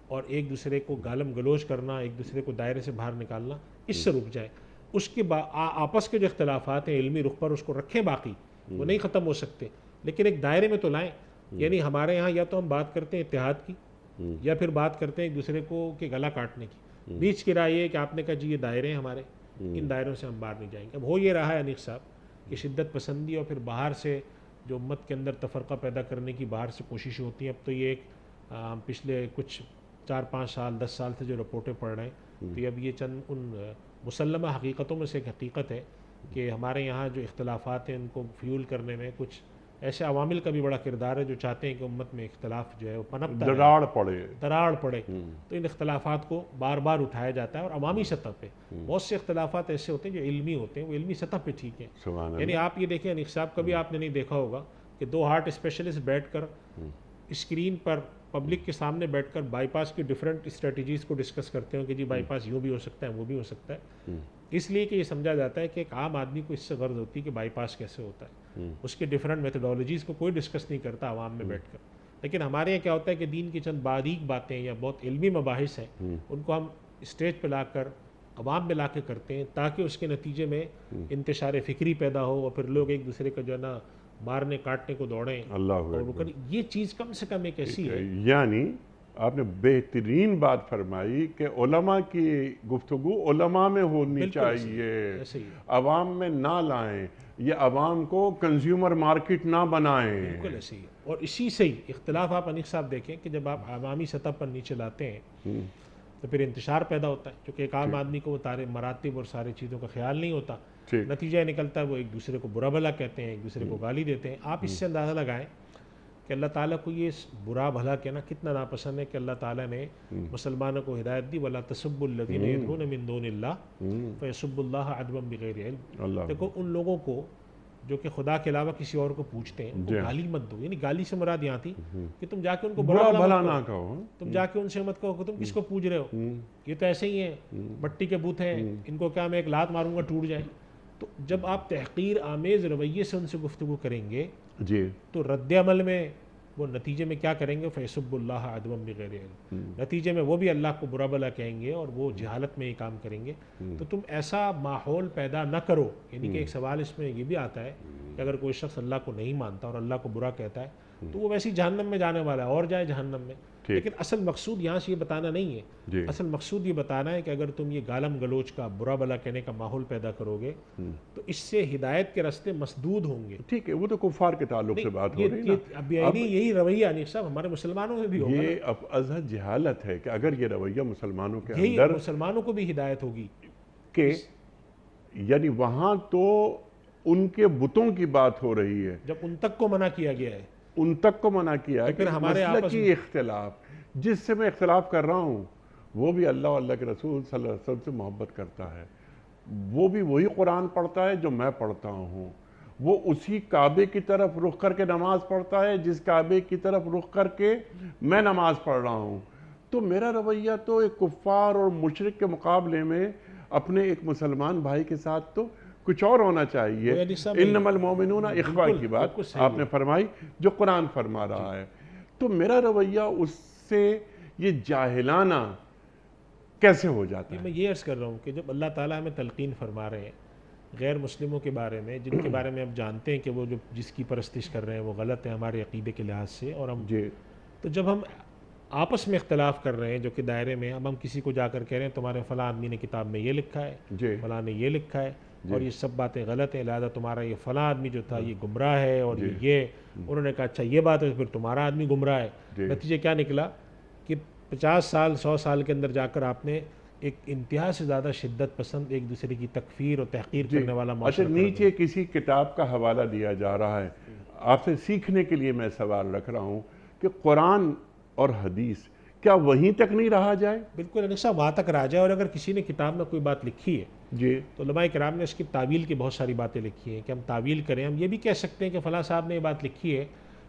اور ایک دوسرے کو گالم گلوچ کرنا، ایک دوسرے کو دائرے سے باہر نکالنا، اس سے رک جائیں. اس کے آپس کے جو اختلافات ہیں علمی رخ پر اس کو رکھیں، باقی وہ نہیں ختم ہو سکتے لیکن ایک دائرے میں تو لائیں. یعنی ہمارے ہاں یا تو ہم بات کرتے ہیں اتحاد کی یا پھر بات کرتے ہیں ایک دوسرے کو کہ گلا کاٹنے کی. بیچ کی رائے یہ کہ آپ نے کہا جی یہ دائرے ہیں ہمارے، ان دائروں سے ہم باہر نہیں جائیں گے. اب ہو یہ رہا ہے انیق صاحب کہ شدت پسندی اور پھر باہر سے جو امت کے اندر تفرقہ پیدا کرنے کی باہر سے کوششیں ہوتی ہیں. اب تو یہ ایک پچھلے کچھ 4-5 سال 10 سال سے جو رپورٹیں پڑھ رہے ہیں تو اب یہ چند ان مسلمہ حقیقتوں میں سے ایک حقیقت ہے کہ ہمارے یہاں جو اختلافات ہیں ان کو فیول کرنے میں کچھ ایسے عوامل کا بھی بڑا کردار ہے جو چاہتے ہیں کہ امت میں اختلاف جو ہے وہ پنپتا رہے، دراڑ پڑے. تو ان اختلافات کو بار بار اٹھایا جاتا ہے اور عوامی سطح پہ بہت سے اختلافات ایسے ہوتے ہیں جو علمی ہوتے ہیں، وہ علمی سطح پہ ٹھیک ہیں. یعنی آپ یہ دیکھیں انیق صاحب، کبھی آپ نے نہیں دیکھا ہوگا کہ 2 ہارٹ اسپیشلسٹ بیٹھ کر اسکرین پر پبلک کے سامنے بیٹھ کر بائی پاس کی ڈیفرنٹ اسٹریٹجیز کو ڈسکس کرتے ہوں کہ جی بائی پاس یوں بھی ہو سکتا ہے، وہ بھی ہو سکتا ہے. اس لیے کہ یہ سمجھا جاتا ہے کہ ایک عام آدمی کو اس سے غرض ہوتی ہے کہ بائی پاس کیسے ہوتا ہے. اس کے ڈیفرنٹ میتھڈالوجیز کو کوئی ڈسکس نہیں کرتا عوام میں بیٹھ کر. لیکن ہمارے یہاں کیا ہوتا ہے کہ دین کی چند باریک باتیں یا بہت علمی مباحث ہیں ان کو ہم اسٹیج پہ لا کر عوام میں لا کے کرتے ہیں تاکہ اس کے نتیجے میں انتشار فکری پیدا ہو اور پھر لوگ ایک دوسرے کا جو ہے نا مارنے کاٹنے کو دوڑیں. اور یہ چیز کم سے کم ایک ایسی ہے. یعنی آپ نے بہترین بات فرمائی کہ علماء کی گفتگو علماء میں ہونی بالکل چاہیے، ایسے ہی عوام میں نہ لائیں، یہ عوام کو کنزیومر مارکیٹ نہ بنائیں۔ بالکل ایسے ہی، اور اسی سے ہی اختلاف آپ انیق صاحب دیکھیں کہ جب آپ عوامی سطح پر نیچے لاتے ہیں تو پھر انتشار پیدا ہوتا ہے، کیونکہ ایک عام آدمی کو وہ سارے مراتب اور سارے چیزوں کا خیال نہیں ہوتا، ٹھیک نتیجہ یہ نکلتا ہے وہ ایک دوسرے کو برا بھلا کہتے ہیں، ایک دوسرے کو گالی دیتے ہیں۔ آپ اس سے اندازہ لگائیں کہ اللہ تعالیٰ کو یہ برا بھلا کہنا کتنا ناپسند ہے کہ اللہ تعالیٰ نے مسلمانوں کو ہدایت دی وَلَا تَسُبُّوا الَّذِينَ يَدْعُونَ مِن دُونِ اللَّهِ فَيَسُبُّوا اللَّهَ عَدْوًا بِغَيْرِ عِلْمٍ۔ اللہ دیکھو ان لوگوں کو جو کہ خدا کے علاوہ کسی اور کو پوچھتے ہیں ان کو گالی مت دو، یعنی گالی سے مراد یہاں تھی کہ تم جا کے ان کو برا بھلا بھلا نہ مت کرو، کہو۔ تم جا کے ان سے مت کہو کہ تم کس کو پوج رہے ہو، یہ تو ایسے ہی ہیں مٹی کے بت ہیں، ان کو کیا میں ایک لات ماروں گا ٹوٹ جائیں۔ تو جب آپ تحقیر آمیز رویے سے ان سے گفتگو کریں گے جی تو رد عمل میں وہ نتیجے میں کیا کریں گے؟ فَيَسُبُّوا اللَّهَ عَدْوًا بِغَيْرِ عِلْمٍ، نتیجے میں وہ بھی اللہ کو برا بھلا کہیں گے اور وہ جہالت میں یہ کام کریں گے۔ تو تم ایسا ماحول پیدا نہ کرو، یعنی کہ ایک سوال اس میں یہ بھی آتا ہے کہ اگر کوئی شخص اللہ کو نہیں مانتا اور اللہ کو برا کہتا ہے تو وہ ویسی جہنم میں جانے والا ہے، اور جائے جہنم میں۔ لیکن اصل مقصود یہاں سے یہ بتانا نہیں ہے، اصل مقصود یہ بتانا ہے کہ اگر تم یہ گالم گلوچ کا برا بھلا کہنے کا ماحول پیدا کرو گے تو اس سے ہدایت کے راستے مسدود ہوں گے۔ ٹھیک ہے، وہ تو کفار کے تعلق سے بات ہو رہی ہے نا۔ اب یہی رویہ انیق صاحب ہمارے مسلمانوں میں بھی ہوگا، یہ اب ازہر جہالت ہے کہ اگر یہ رویہ مسلمانوں کے یہی اندر مسلمانوں کو بھی ہدایت ہوگی کہ یعنی وہاں تو ان کے بتوں کی بات ہو رہی ہے، جب ان تک کو منع کیا گیا ہے، ان تک کو منع کیا ہے پھر کہ ہمارے آپس مسلکی اختلاف جس سے میں اختلاف کر رہا ہوں وہ بھی اللہ اور اللہ کے رسول صلی اللہ علیہ وسلم سے محبت کرتا ہے، وہ بھی وہی قرآن پڑھتا ہے جو میں پڑھتا ہوں، وہ اسی کعبے کی طرف رخ کر کے نماز پڑھتا ہے جس کعبے کی طرف رخ کر کے میں نماز پڑھ رہا ہوں۔ تو میرا رویہ تو ایک کفار اور مشرک کے مقابلے میں اپنے ایک مسلمان بھائی کے ساتھ تو کچھ اور ہونا چاہیے۔ انما المومنون اخوہ کی بات آپ نے فرمائی جو قرآن فرما رہا ہے، تو میرا رویہ اس سے یہ جاہلانہ کیسے ہو جاتا ہے؟ میں یہ عرض کر رہا ہوں کہ جب اللہ تعالیٰ ہمیں تلقین فرما رہے ہیں غیر مسلموں کے بارے میں جن کے بارے میں ہم جانتے ہیں کہ وہ جو جس کی پرستش کر رہے ہیں وہ غلط ہے ہمارے عقیدے کے لحاظ سے، اور ہم تو جب ہم آپس میں اختلاف کر رہے ہیں جو کہ دائرے میں اب ہم کسی کو جا کر کہہ رہے ہیں تمہارے فلاں آدمی نے کتاب میں یہ لکھا ہے، فلاں نے یہ لکھا ہے اور یہ سب باتیں غلط ہیں، لہذا تمہارا یہ فلاں آدمی جو تھا یہ گمراہ ہے، اور یہ انہوں نے کہا اچھا یہ بات ہے پھر تمہارا آدمی گمراہ ہے۔ نتیجہ کیا نکلا کہ 50 سال 100 سال کے اندر جا کر آپ نے ایک انتہا سے زیادہ شدت پسند ایک دوسرے کی تکفیر اور تحقیر کرنے والا معاشرہ۔ اچھا، نیچے کسی کتاب کا حوالہ دیا جا رہا ہے، آپ سے سیکھنے کے لیے میں سوال رکھ رہا ہوں کہ قرآن اور حدیث کیا وہیں تک نہیں رہا جائے؟ بالکل انیق صاحب وہاں تک رہا جائے، اور اگر کسی نے کتاب میں کوئی بات لکھی ہے جی تو علماء کرام نے اس کی تعویل کی بہت ساری باتیں لکھی ہیں کہ ہم تعویل کریں، ہم یہ بھی کہہ سکتے ہیں کہ فلاں صاحب نے یہ بات لکھی ہے،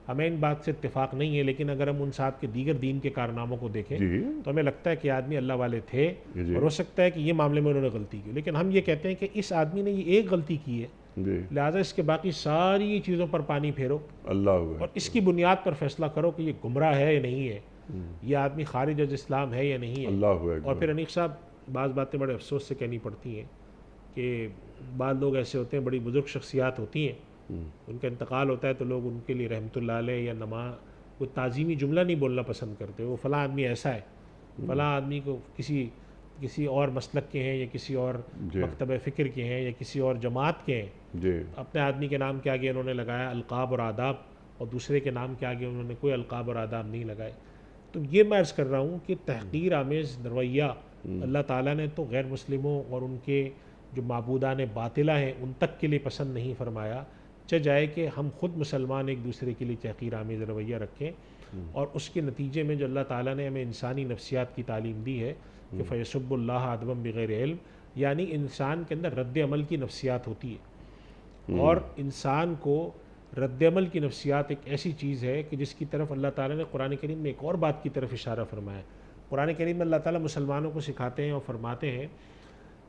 ہمیں ان بات سے اتفاق نہیں ہے، لیکن اگر ہم ان صاحب کے دیگر دین کے کارناموں کو دیکھیں تو ہمیں لگتا ہے کہ آدمی اللہ والے تھے اور ہو سکتا ہے کہ یہ معاملے میں انہوں نے غلطی کی، لیکن ہم یہ کہتے ہیں کہ اس آدمی نے یہ ایک غلطی کی ہے لہٰذا اس کے باقی ساری چیزوں پر پانی پھیرو اور اس کی بنیاد پر فیصلہ کرو کہ یہ گمراہ ہے یا نہیں ہے، یہ آدمی خارج از اسلام ہے یا نہیں ہے۔ اور پھر انیق صاحب بعض باتیں بڑے افسوس سے کہنی پڑتی ہیں کہ بعض لوگ ایسے ہوتے ہیں، بڑی بزرگ شخصیات ہوتی ہیں، ان کا انتقال ہوتا ہے تو لوگ ان کے لیے رحمت اللہ علیہ یا کوئی تعظیمی جملہ نہیں بولنا پسند کرتے، وہ فلاں آدمی ایسا ہے، فلاں آدمی کو کسی اور مسلک کے ہیں یا کسی اور مکتب فکر کے ہیں یا کسی اور جماعت کے ہیں، اپنے آدمی کے نام کے آگے انہوں نے لگایا القاب اور آداب اور دوسرے کے نام کے آگے انہوں نے کوئی القاب اور آداب نہیں لگائے۔ تو یہ میں عرض کر رہا ہوں کہ تحقیر آمیز رویہ اللہ تعالیٰ نے تو غیر مسلموں اور ان کے جو معبودان باطلہ ہیں ان تک کے لیے پسند نہیں فرمایا، جائے کہ ہم خود مسلمان ایک دوسرے کے لیے تحقیر آمیز رویہ رکھیں، اور اس کے نتیجے میں جو اللہ تعالیٰ نے ہمیں انسانی نفسیات کی تعلیم دی ہے کہ فیسب اللہ عدوا بغیر علم، یعنی انسان کے اندر رد عمل کی نفسیات ہوتی ہے، اور انسان کو رد عمل کی نفسیات ایک ایسی چیز ہے کہ جس کی طرف اللہ تعالیٰ نے قرآن کریم میں ایک اور بات کی طرف اشارہ فرمایا۔ قرآن کریم میں اللہ تعالیٰ مسلمانوں کو سکھاتے ہیں اور فرماتے ہیں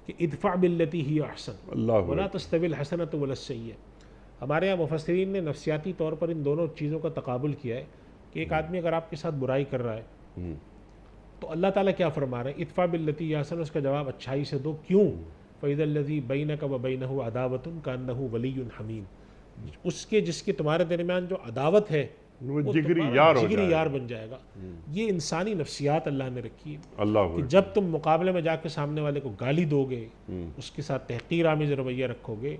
کہ ادفع باللتی ہی احسن ولا تستوی الحسنۃ ولا السیئۃ۔ ہمارے یہاں مفسرین نے نفسیاتی طور پر ان دونوں چیزوں کا تقابل کیا ہے کہ ایک آدمی اگر آپ کے ساتھ برائی کر رہا ہے تو اللہ تعالیٰ کیا فرما رہے ہیں؟ ادفع باللتی ہی احسن، اس کا جواب اچھائی سے دو، کیوں؟ فَإِذَا الَّذِي بَيْنَكَ وَبَيْنَهُ عَدَاوَةٌ كَأَنَّهُ وَلِيٌّ حَمِيمٌ، اس کے جس کے تمہارے درمیان جو عداوت ہے وہ جگری یار ہو جگری جائے یار بن جائے گا. یہ انسانی نفسیات اللہ نے رکھی ہے اللہ کہ جب تم مقابلے میں جا کے سامنے والے کو گالی دو گے، اس کے ساتھ تحقیر آمیز رویہ رکھو گے،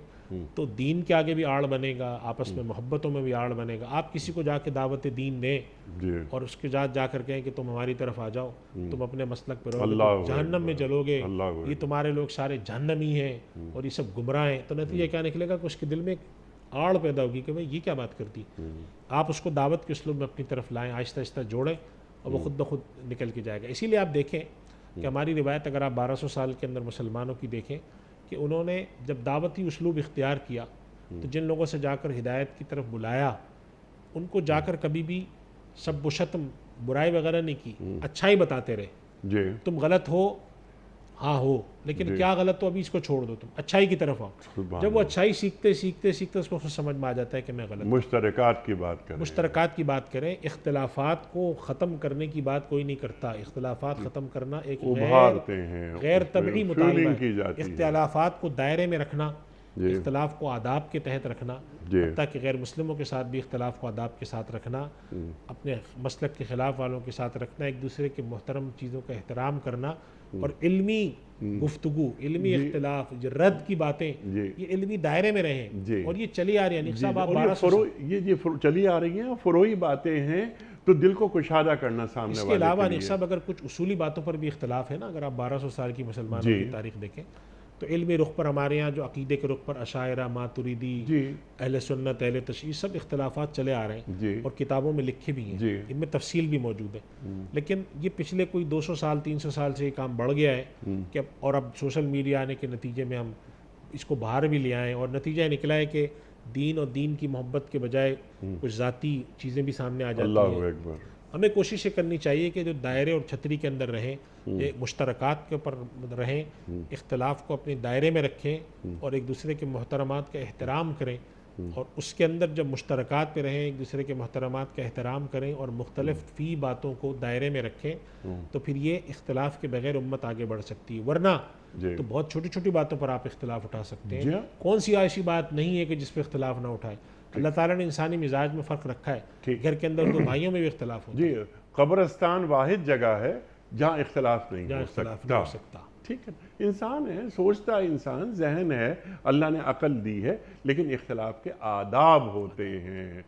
تو دین کے آگے بھی آڑ بنے گا، آپس میں محبتوں میں بھی آڑ بنے گا. آپ کسی کو جا کے دعوت دین دیں جی اور اس کے ساتھ جا کر کہیں کہ تم ہماری طرف آ جاؤ، تم اپنے مسلک پہ رہو گے اللہ تو جہنم میں اکبر، چلو گے، اللہ یہ تمہارے لوگ سارے جہنمی ہیں اور یہ سب گمراہ ہیں، تو نتیجہ کیا نکلے گا کہ اس کے دل میں ایک آڑ پیدا ہوگی کہ بھئی یہ کیا بات کرتی. آپ اس کو دعوت کے اسلوب میں اپنی طرف لائیں، آہستہ آہستہ جوڑیں اور وہ خود بخود نکل کے جائے گا. اسی لیے آپ دیکھیں کہ ہماری روایت اگر آپ 1200 سال کے اندر مسلمانوں کی دیکھیں کہ انہوں نے جب دعوتی اسلوب اختیار کیا تو جن لوگوں سے جا کر ہدایت کی طرف بلایا ان کو جا کر کبھی بھی سب و شتم برائی وغیرہ نہیں کی، اچھائی بتاتے رہے. جی تم غلط ہو، ہاں ہو، لیکن کیا غلط ہو ابھی اس کو چھوڑ دو، تم اچھائی کی طرف آؤ. سبحان جب وہ اچھائی سیکھتے سیکھتے سیکھتے اس کو سمجھ میں آ جاتا ہے کہ میں غلط ہوں. مشترکات کی بات کریں، مشترکات کی بات کریں، اختلافات کو ختم کرنے کی بات کوئی نہیں کرتا. اختلافات ختم کرنا ایک ابھارتے ہیں، غیر اس پہ طبعی مطالبہ فیولنگ ہے. کی جاتی ہے. اختلافات کو دائرے میں رکھنا، جی اختلاف کو آداب کے تحت رکھنا، جی حتیٰ کہ غیر مسلموں کے ساتھ بھی اختلاف کو آداب کے ساتھ رکھنا، اپنے مسلک کے خلاف والوں کے ساتھ رکھنا، ایک دوسرے کے محترم چیزوں کا احترام کرنا اور علمی گفتگو، علمی اختلاف، رد کی باتیں جی یہ علمی دائرے میں رہیں. جی اور یہ چلی آ رہی ہے نیک صاحب، آپ اور 1200 یہ چلی آ رہی ہیں، فروئی باتیں ہیں تو دل کو کشادہ کرنا سامنے اس کے والے علاوہ کے نیک لیے. صاحب اگر کچھ اصولی باتوں پر بھی اختلاف ہے نا، اگر آپ 1200 سال کی مسلمانوں جی کی تاریخ دیکھیں تو علمی رخ پر ہمارے ہاں جو عقیدے کے رخ پر اشاعرہ، ماتریدی، جی اہل سنت، اہل تشیع، سب اختلافات چلے آ رہے ہیں جی اور کتابوں میں لکھے بھی ہیں، جی ان میں تفصیل بھی موجود ہے. لیکن یہ پچھلے کوئی 200 سال 300 سال سے یہ کام بڑھ گیا ہے کہ اور اب سوشل میڈیا آنے کے نتیجے میں ہم اس کو باہر بھی لے آئے اور نتیجہ نکلا ہے کہ دین اور دین کی محبت کے بجائے کچھ ذاتی چیزیں بھی سامنے آ جاتی اللہ ہیں. اکبر. ہمیں کوشش یہ کرنی چاہیے کہ جو دائرے اور چھتری کے اندر رہیں، مشترکات کے اوپر رہیں، اختلاف کو اپنے دائرے میں رکھیں اور ایک دوسرے کے محترمات کا احترام کریں. اور اس کے اندر جب مشترکات پہ رہیں، ایک دوسرے کے محترمات کا احترام کریں اور مختلف فی باتوں کو دائرے میں رکھیں، تو پھر یہ اختلاف کے بغیر امت آگے بڑھ سکتی ہے. ورنہ جی تو بہت چھوٹی چھوٹی باتوں پر آپ اختلاف اٹھا سکتے جی ہیں. ہاں. کون سی ایسی بات نہیں ہے کہ جس پہ اختلاف نہ اٹھائے؟ اللہ تعالیٰ نے انسانی مزاج میں فرق رکھا ہے. ٹھیک. گھر کے اندر دو بھائیوں میں بھی اختلاف ہوتا ہے، جی قبرستان واحد جگہ ہے جہاں اختلاف نہیں جہاں ہو اختلاف سکتا. نہیں ہو سکتا. ٹھیک ہے، انسان ہے، سوچتا انسان، ذہن ہے، اللہ نے عقل دی ہے، لیکن اختلاف کے آداب ہوتے ہیں.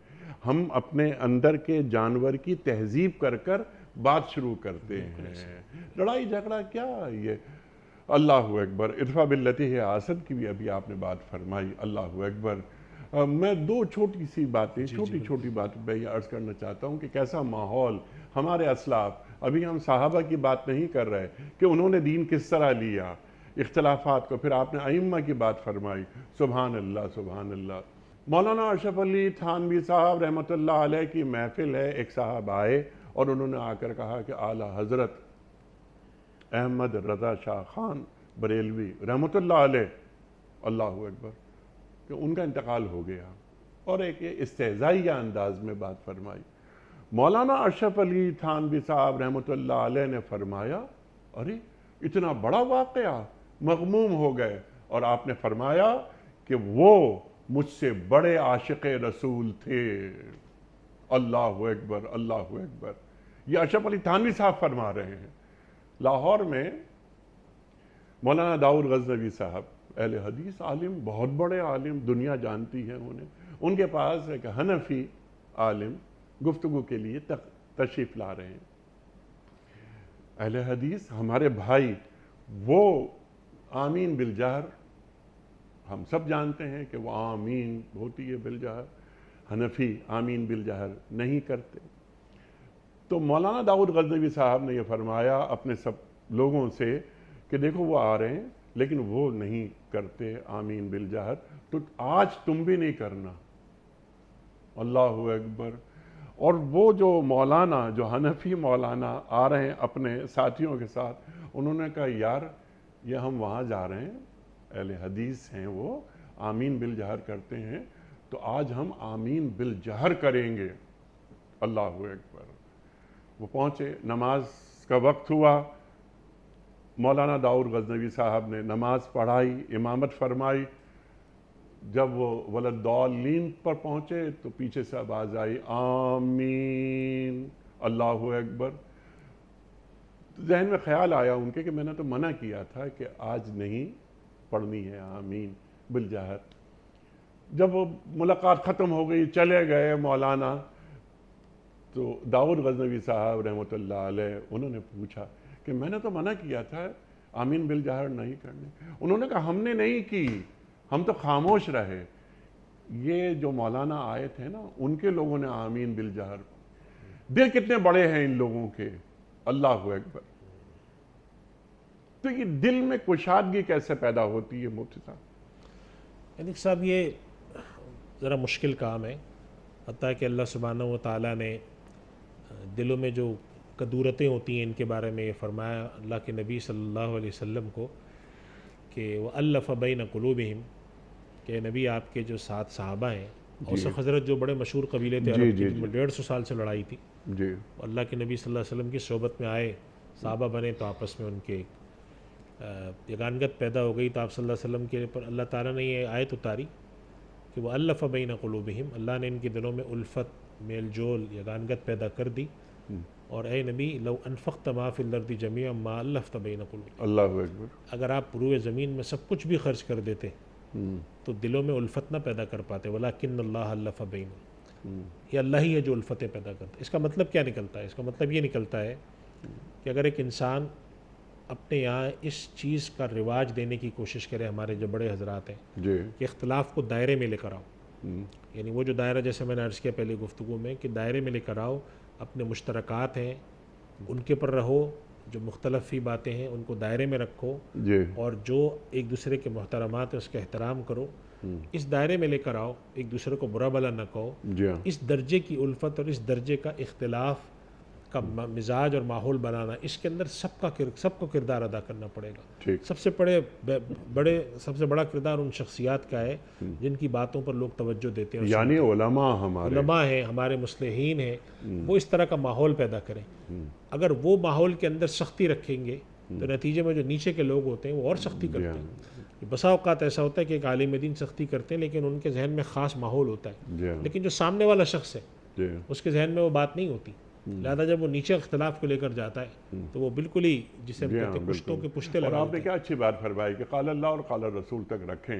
ہم اپنے اندر کے جانور کی تہذیب کر کر بات شروع کرتے ہیں. لڑائی جھگڑا کیا یہ. اللہ اکبر. ادفع باللتی ہے احسن کی بھی ابھی آپ نے بات فرمائی. اللہ اکبر. میں دو چھوٹی سی باتیں، چھوٹی باتیں میں یہ عرض کرنا چاہتا ہوں کہ کیسا ماحول ہمارے اسلاف، ابھی ہم صحابہ کی بات نہیں کر رہے کہ انہوں نے دین کس طرح لیا اختلافات کو، پھر آپ نے ائمہ کی بات فرمائی. سبحان اللہ سبحان اللہ. مولانا اشرف علی تھانوی صاحب رحمۃ اللہ علیہ کی محفل ہے، ایک صاحب آئے اور انہوں نے آ کر کہا کہ اعلیٰ حضرت احمد رضا شاہ خان بریلوی رحمۃ اللہ علیہ، اللہ اکبر، کہ ان کا انتقال ہو گیا، اور ایک استہزائیہ انداز میں بات فرمائی. مولانا اشرف علی تھانوی صاحب رحمۃ اللہ علیہ نے فرمایا ارے اتنا بڑا واقعہ، مغموم ہو گئے، اور آپ نے فرمایا کہ وہ مجھ سے بڑے عاشق رسول تھے. اللہ اکبر اللہ اکبر. یہ اشرف علی تھانوی صاحب فرما رہے ہیں. لاہور میں مولانا داؤد غزنوی صاحب اہل حدیث عالم، بہت بڑے عالم، دنیا جانتی ہے انہیں. ان کے پاس ایک حنفی عالم گفتگو کے لیے تشریف لا رہے ہیں. اہل حدیث ہمارے بھائی، وہ آمین بالجہر، ہم سب جانتے ہیں کہ وہ آمین ہوتی ہے بالجہر، حنفی آمین بالجہر نہیں کرتے. تو مولانا داؤد غزنوی صاحب نے یہ فرمایا اپنے سب لوگوں سے کہ دیکھو وہ آ رہے ہیں لیکن وہ نہیں کرتے آمین بالجہر، تو آج تم بھی نہیں کرنا. اللہ اکبر. اور وہ جو مولانا، جو حنفی مولانا آ رہے ہیں اپنے ساتھیوں کے ساتھ، انہوں نے کہا یار یہ ہم وہاں جا رہے ہیں، اہل حدیث ہیں وہ آمین بالجہر کرتے ہیں، تو آج ہم آمین بالجہر کریں گے. اللہ اکبر. وہ پہنچے، نماز کا وقت ہوا، مولانا داؤد غزنوی صاحب نے نماز پڑھائی، امامت فرمائی. جب وہ ولدالین پر پہنچے تو پیچھے سے آواز آئی آمین اللہ اکبر. ذہن میں خیال آیا ان کے کہ میں نے تو منع کیا تھا کہ آج نہیں پڑھنی ہے آمین بالجہر. جب وہ ملاقات ختم ہو گئی چلے گئے مولانا، تو داؤد غزنوی صاحب رحمۃ اللہ علیہ انہوں نے پوچھا کہ میں نے تو منع کیا تھا آمین بالجہر نہیں کرنے. انہوں نے کہا ہم نے نہیں کی، ہم تو خاموش رہے. یہ جو مولانا آئے تھے نا ان کے لوگوں نے آمین بالجہر. دل کتنے بڑے ہیں ان لوگوں کے، اللہ اکبر. تو یہ دل میں کشادگی کیسے پیدا ہوتی ہے مفتی صاحب؟ یعنی صاحب یہ ذرا مشکل کام ہے، حتیٰ کہ اللہ سبحانہ و تعالیٰ نے دلوں میں جو کدورتیں ہوتی ہیں ان کے بارے میں یہ فرمایا اللہ کے نبی صلی اللہ علیہ وسلم کو کہ وَأَلَّفَ بَيْنَ قُلُوبِهِمْ، کہ نبی آپ کے جو 7 صحابہ ہیں، اوس و خزرج جو بڑے مشہور قبیلے تھے عرب کے، جن میں 150 سال سے لڑائی تھی، اللہ کے نبی صلی اللہ علیہ وسلم کی صحبت میں آئے، صحابہ بنے، تو آپس میں ان کے یگانگت پیدا ہو گئی. تو آپ صلی اللہ علیہ وسلم کے پر اللہ تعالیٰ نے یہ آیت اتاری کہ وَأَلَّفَ بَيْنَ قُلُوبِهِمْ، اللہ نے ان کے دلوں میں الفت، میل جول، یگانگت پیدا کر دی. اور اے نبی لو انفقت ما فی الارض جمیعا ما الفت بین قلوبہم، اللہ اکبر، اگر آپ روئے زمین میں سب کچھ بھی خرچ کر دیتے تو دلوں میں الفت نہ پیدا کر پاتے. وَلَكِنَّ اللَّهَ أَلَّفَ بَيْنَهُمْ، یہ اللہ ہی ہے جو الفتیں پیدا کرتا ہے. اس کا مطلب کیا نکلتا ہے؟ اس کا مطلب یہ نکلتا ہے کہ اگر ایک انسان اپنے یہاں اس چیز کا رواج دینے کی کوشش کرے، ہمارے جو بڑے حضرات ہیں کہ اختلاف کو دائرے میں لے کر آؤ، یعنی وہ جو دائرہ جیسے میں نے عرض کیا پہلے گفتگو میں کہ دائرے میں لے کر آؤ، اپنے مشترکات ہیں ان کے پر رہو، جو مختلف ہی باتیں ہیں ان کو دائرے میں رکھو، اور جو ایک دوسرے کے محترمات ہیں اس کا احترام کرو، اس دائرے میں لے کر آؤ، ایک دوسرے کو برا بھلا نہ کہو. اس درجے کی الفت اور اس درجے کا اختلاف کا مزاج اور ماحول بنانا، اس کے اندر سب کو کردار ادا کرنا پڑے گا. سب سے بڑا کردار ان شخصیات کا ہے جن کی باتوں پر لوگ توجہ دیتے ہیں، یعنی علماء ہیں، ہمارے مصلحین ہیں. وہ اس طرح کا ماحول پیدا کریں. اگر وہ ماحول کے اندر سختی رکھیں گے تو نتیجے میں جو نیچے کے لوگ ہوتے ہیں وہ اور سختی کرتے ہیں. بسا اوقات ایسا ہوتا ہے کہ ایک عالم دین سختی کرتے ہیں لیکن ان کے ذہن میں خاص ماحول ہوتا ہے، لیکن جو سامنے والا شخص ہے اس کے ذہن میں وہ بات نہیں ہوتی. لہذا جب وہ نیچے اختلاف کو لے کر جاتا ہے تو وہ بالکل ہی جسے ہم کہتے ہیں پشتوں کے پشتے لگا. اور آپ نے کیا اچھی بات فرمائی کہ قال اللہ اور قال رسول تک رکھیں.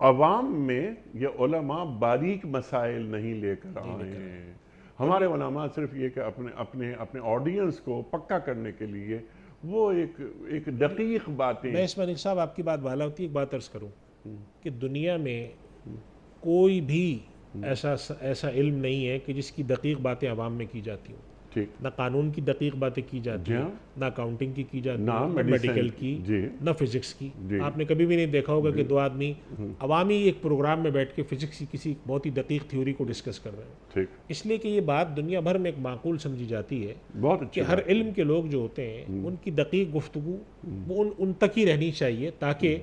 عوام میں یہ علماء باریک مسائل نہیں لے کر آئیں. ہمارے علماء صرف یہ کہ اپنے آڈینس کو پکا کرنے کے لیے وہ ایک دقیق باتیں. میں اس میں صاحب آپ کی بات بھالا ہوتی ہے، ایک بات عرض کروں کہ دنیا میں کوئی بھی ایسا علم نہیں ہے کہ جس کی دقیق باتیں عوام میں کی جاتی ہوں. نہ قانون کی دقیق باتیں کی جاتی ہیں، نہ اکاؤنٹنگ کی جاتی ہیں، نہ میڈیکل کی، نہ فزکس کی. آپ نے کبھی بھی نہیں دیکھا ہوگا کہ 2 آدمی عوامی ایک پروگرام میں بیٹھ کے فزکس کی کسی بہت ہی دقیق تھیوری کو ڈسکس کر رہے ہیں. اس لیے کہ یہ بات دنیا بھر میں ایک معقول سمجھی جاتی ہے کہ ہر علم کے لوگ جو ہوتے ہیں ان کی دقیق گفتگو وہ ان تک ہی رہنی چاہیے تاکہ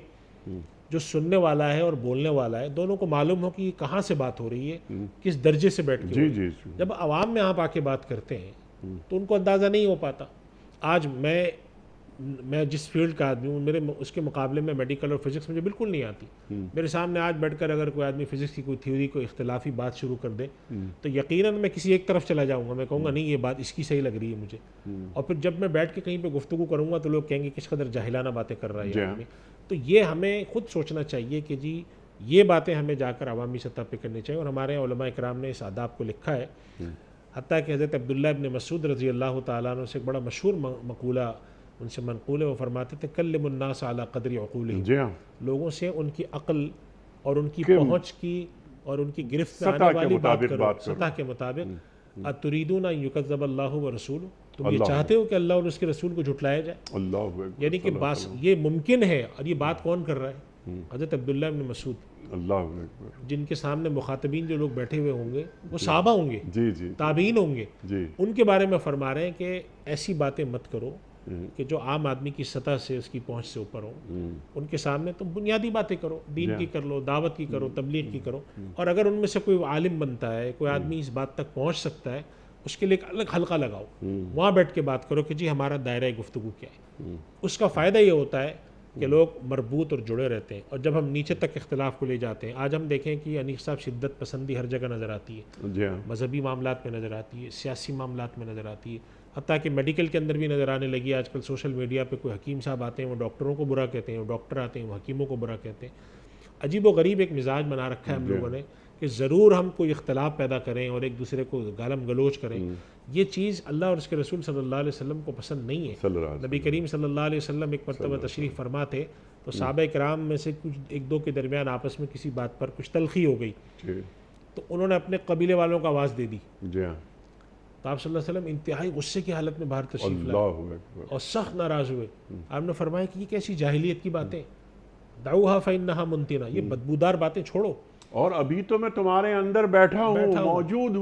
جو سننے والا ہے اور بولنے والا ہے دونوں کو معلوم ہو کہ یہ کہاں سے بات ہو رہی ہے، کس درجے سے بیٹھ کے. جب عوام میں آپ آ کے بات کرتے ہیں تو ان کو اندازہ نہیں ہو پاتا. آج میں جس فیلڈ کا آدمی ہوں، اس کے مقابلے میں میڈیکل اور فزکس مجھے بالکل نہیں آتی. میرے سامنے آج بیٹھ کر اگر کوئی آدمی فزکس کی کوئی تھیوری کو اختلافی بات شروع کر دے تو یقیناً میں کسی ایک طرف چلا جاؤں گا. میں کہوں گا نہیں یہ بات اس کی صحیح لگ رہی ہے مجھے. اور پھر جب میں بیٹھ کے کہیں پہ گفتگو کروں گا تو لوگ کہیں گے کس قدر جاہلانہ باتیں کر رہا ہے یہ آدمی. تو یہ ہمیں خود سوچنا چاہیے کہ جی یہ باتیں ہمیں جا کر عوامی سطح پہ کرنی چاہیے. اور ہمارے علماء اکرام نے اس آداب کو لکھا ہے. حتیٰ کہ حضرت عبداللہ ابن مسعود رضی اللہ تعالیٰ عنہ سے ایک بڑا مشہور مقولہ ان سے منقول ہے. وہ فرماتے تھے کلم الناس علی قدر عقولہم، لوگوں سے ان کی عقل اور ان کی پہنچ کی اور ان کی گرفت میں آنے والی بات کرو، سطح کے مطابق. اتریدون ان یکذب اللہ ورسولہ، تم یہ چاہتے ہو کہ اللہ اور اس کے رسول کو جھٹلایا جائے؟ یعنی کہ یہ ممکن ہے. اور یہ بات کون کر رہا ہے؟ حضرت عبداللہ ابن مسعود، جن کے سامنے مخاطبین جو لوگ بیٹھے ہوئے ہوں گے وہ صحابہ ہوں گے، تابعین ہوں گے. ان کے بارے میں فرما رہے ہیں کہ ایسی باتیں مت کرو کہ جو عام آدمی کی سطح سے، اس کی پہنچ سے اوپر ہوں. ان کے سامنے تم بنیادی باتیں کرو، دین کی کر لو، دعوت کی کرو، تبلیغ کی کرو. اور اگر ان میں سے کوئی عالم بنتا ہے، کوئی آدمی اس بات تک پہنچ سکتا ہے، اس کے لیے ایک الگ حلقہ لگاؤ، وہاں بیٹھ کے بات کرو کہ جی ہمارا دائرہ گفتگو کیا ہے. اس کا فائدہ یہ ہوتا ہے کہ لوگ مربوط اور جڑے رہتے ہیں، اور جب ہم نیچے تک اختلاف کو لے جاتے ہیں، آج ہم دیکھیں کہ انیس صاحب شدت پسندی ہر جگہ نظر آتی ہے، جی ہاں، مذہبی معاملات میں نظر آتی ہے، سیاسی معاملات میں نظر آتی ہے، حتیٰ کہ میڈیکل کے اندر بھی نظر آنے لگی ہے۔ آج کل سوشل میڈیا پہ کوئی حکیم صاحب آتے ہیں وہ ڈاکٹروں کو برا کہتے ہیں، وہ ڈاکٹر آتے ہیں وہ حکیموں کو برا کہتے ہیں۔ عجیب و غریب ایک مزاج بنا رکھا ہے ہم لوگوں نے کہ ضرور ہم کوئی اختلاف پیدا کریں اور ایک دوسرے کو گالم گلوچ کریں، یہ چیز اللہ اور اس کے رسول صلی اللہ علیہ وسلم کو پسند نہیں ہے۔ صلی اللہ علیہ نبی کریم صلی اللہ علیہ وسلم ایک مرتبہ تشریف فرما تھے تو صحابہ کرام میں سے کچھ ایک دو کے درمیان آپس میں کسی بات پر کچھ تلخی ہو گئی، جی تو انہوں نے اپنے قبیلے والوں کو آواز دے دی، جی ہاں، تو آپ صلی اللہ علیہ وسلم انتہائی غصے کی حالت میں باہر تشریف لائے اللہ اکبر، اور سخت ناراض ہوئے۔ آپ نے فرمایا کہ یہ کیسی جاہلیت کی باتیں، دعوها فإنها منتنہ، یہ بدبودار باتیں چھوڑو، اور ابھی تو میں تمہارے اندر بیٹھا ہوں، موجود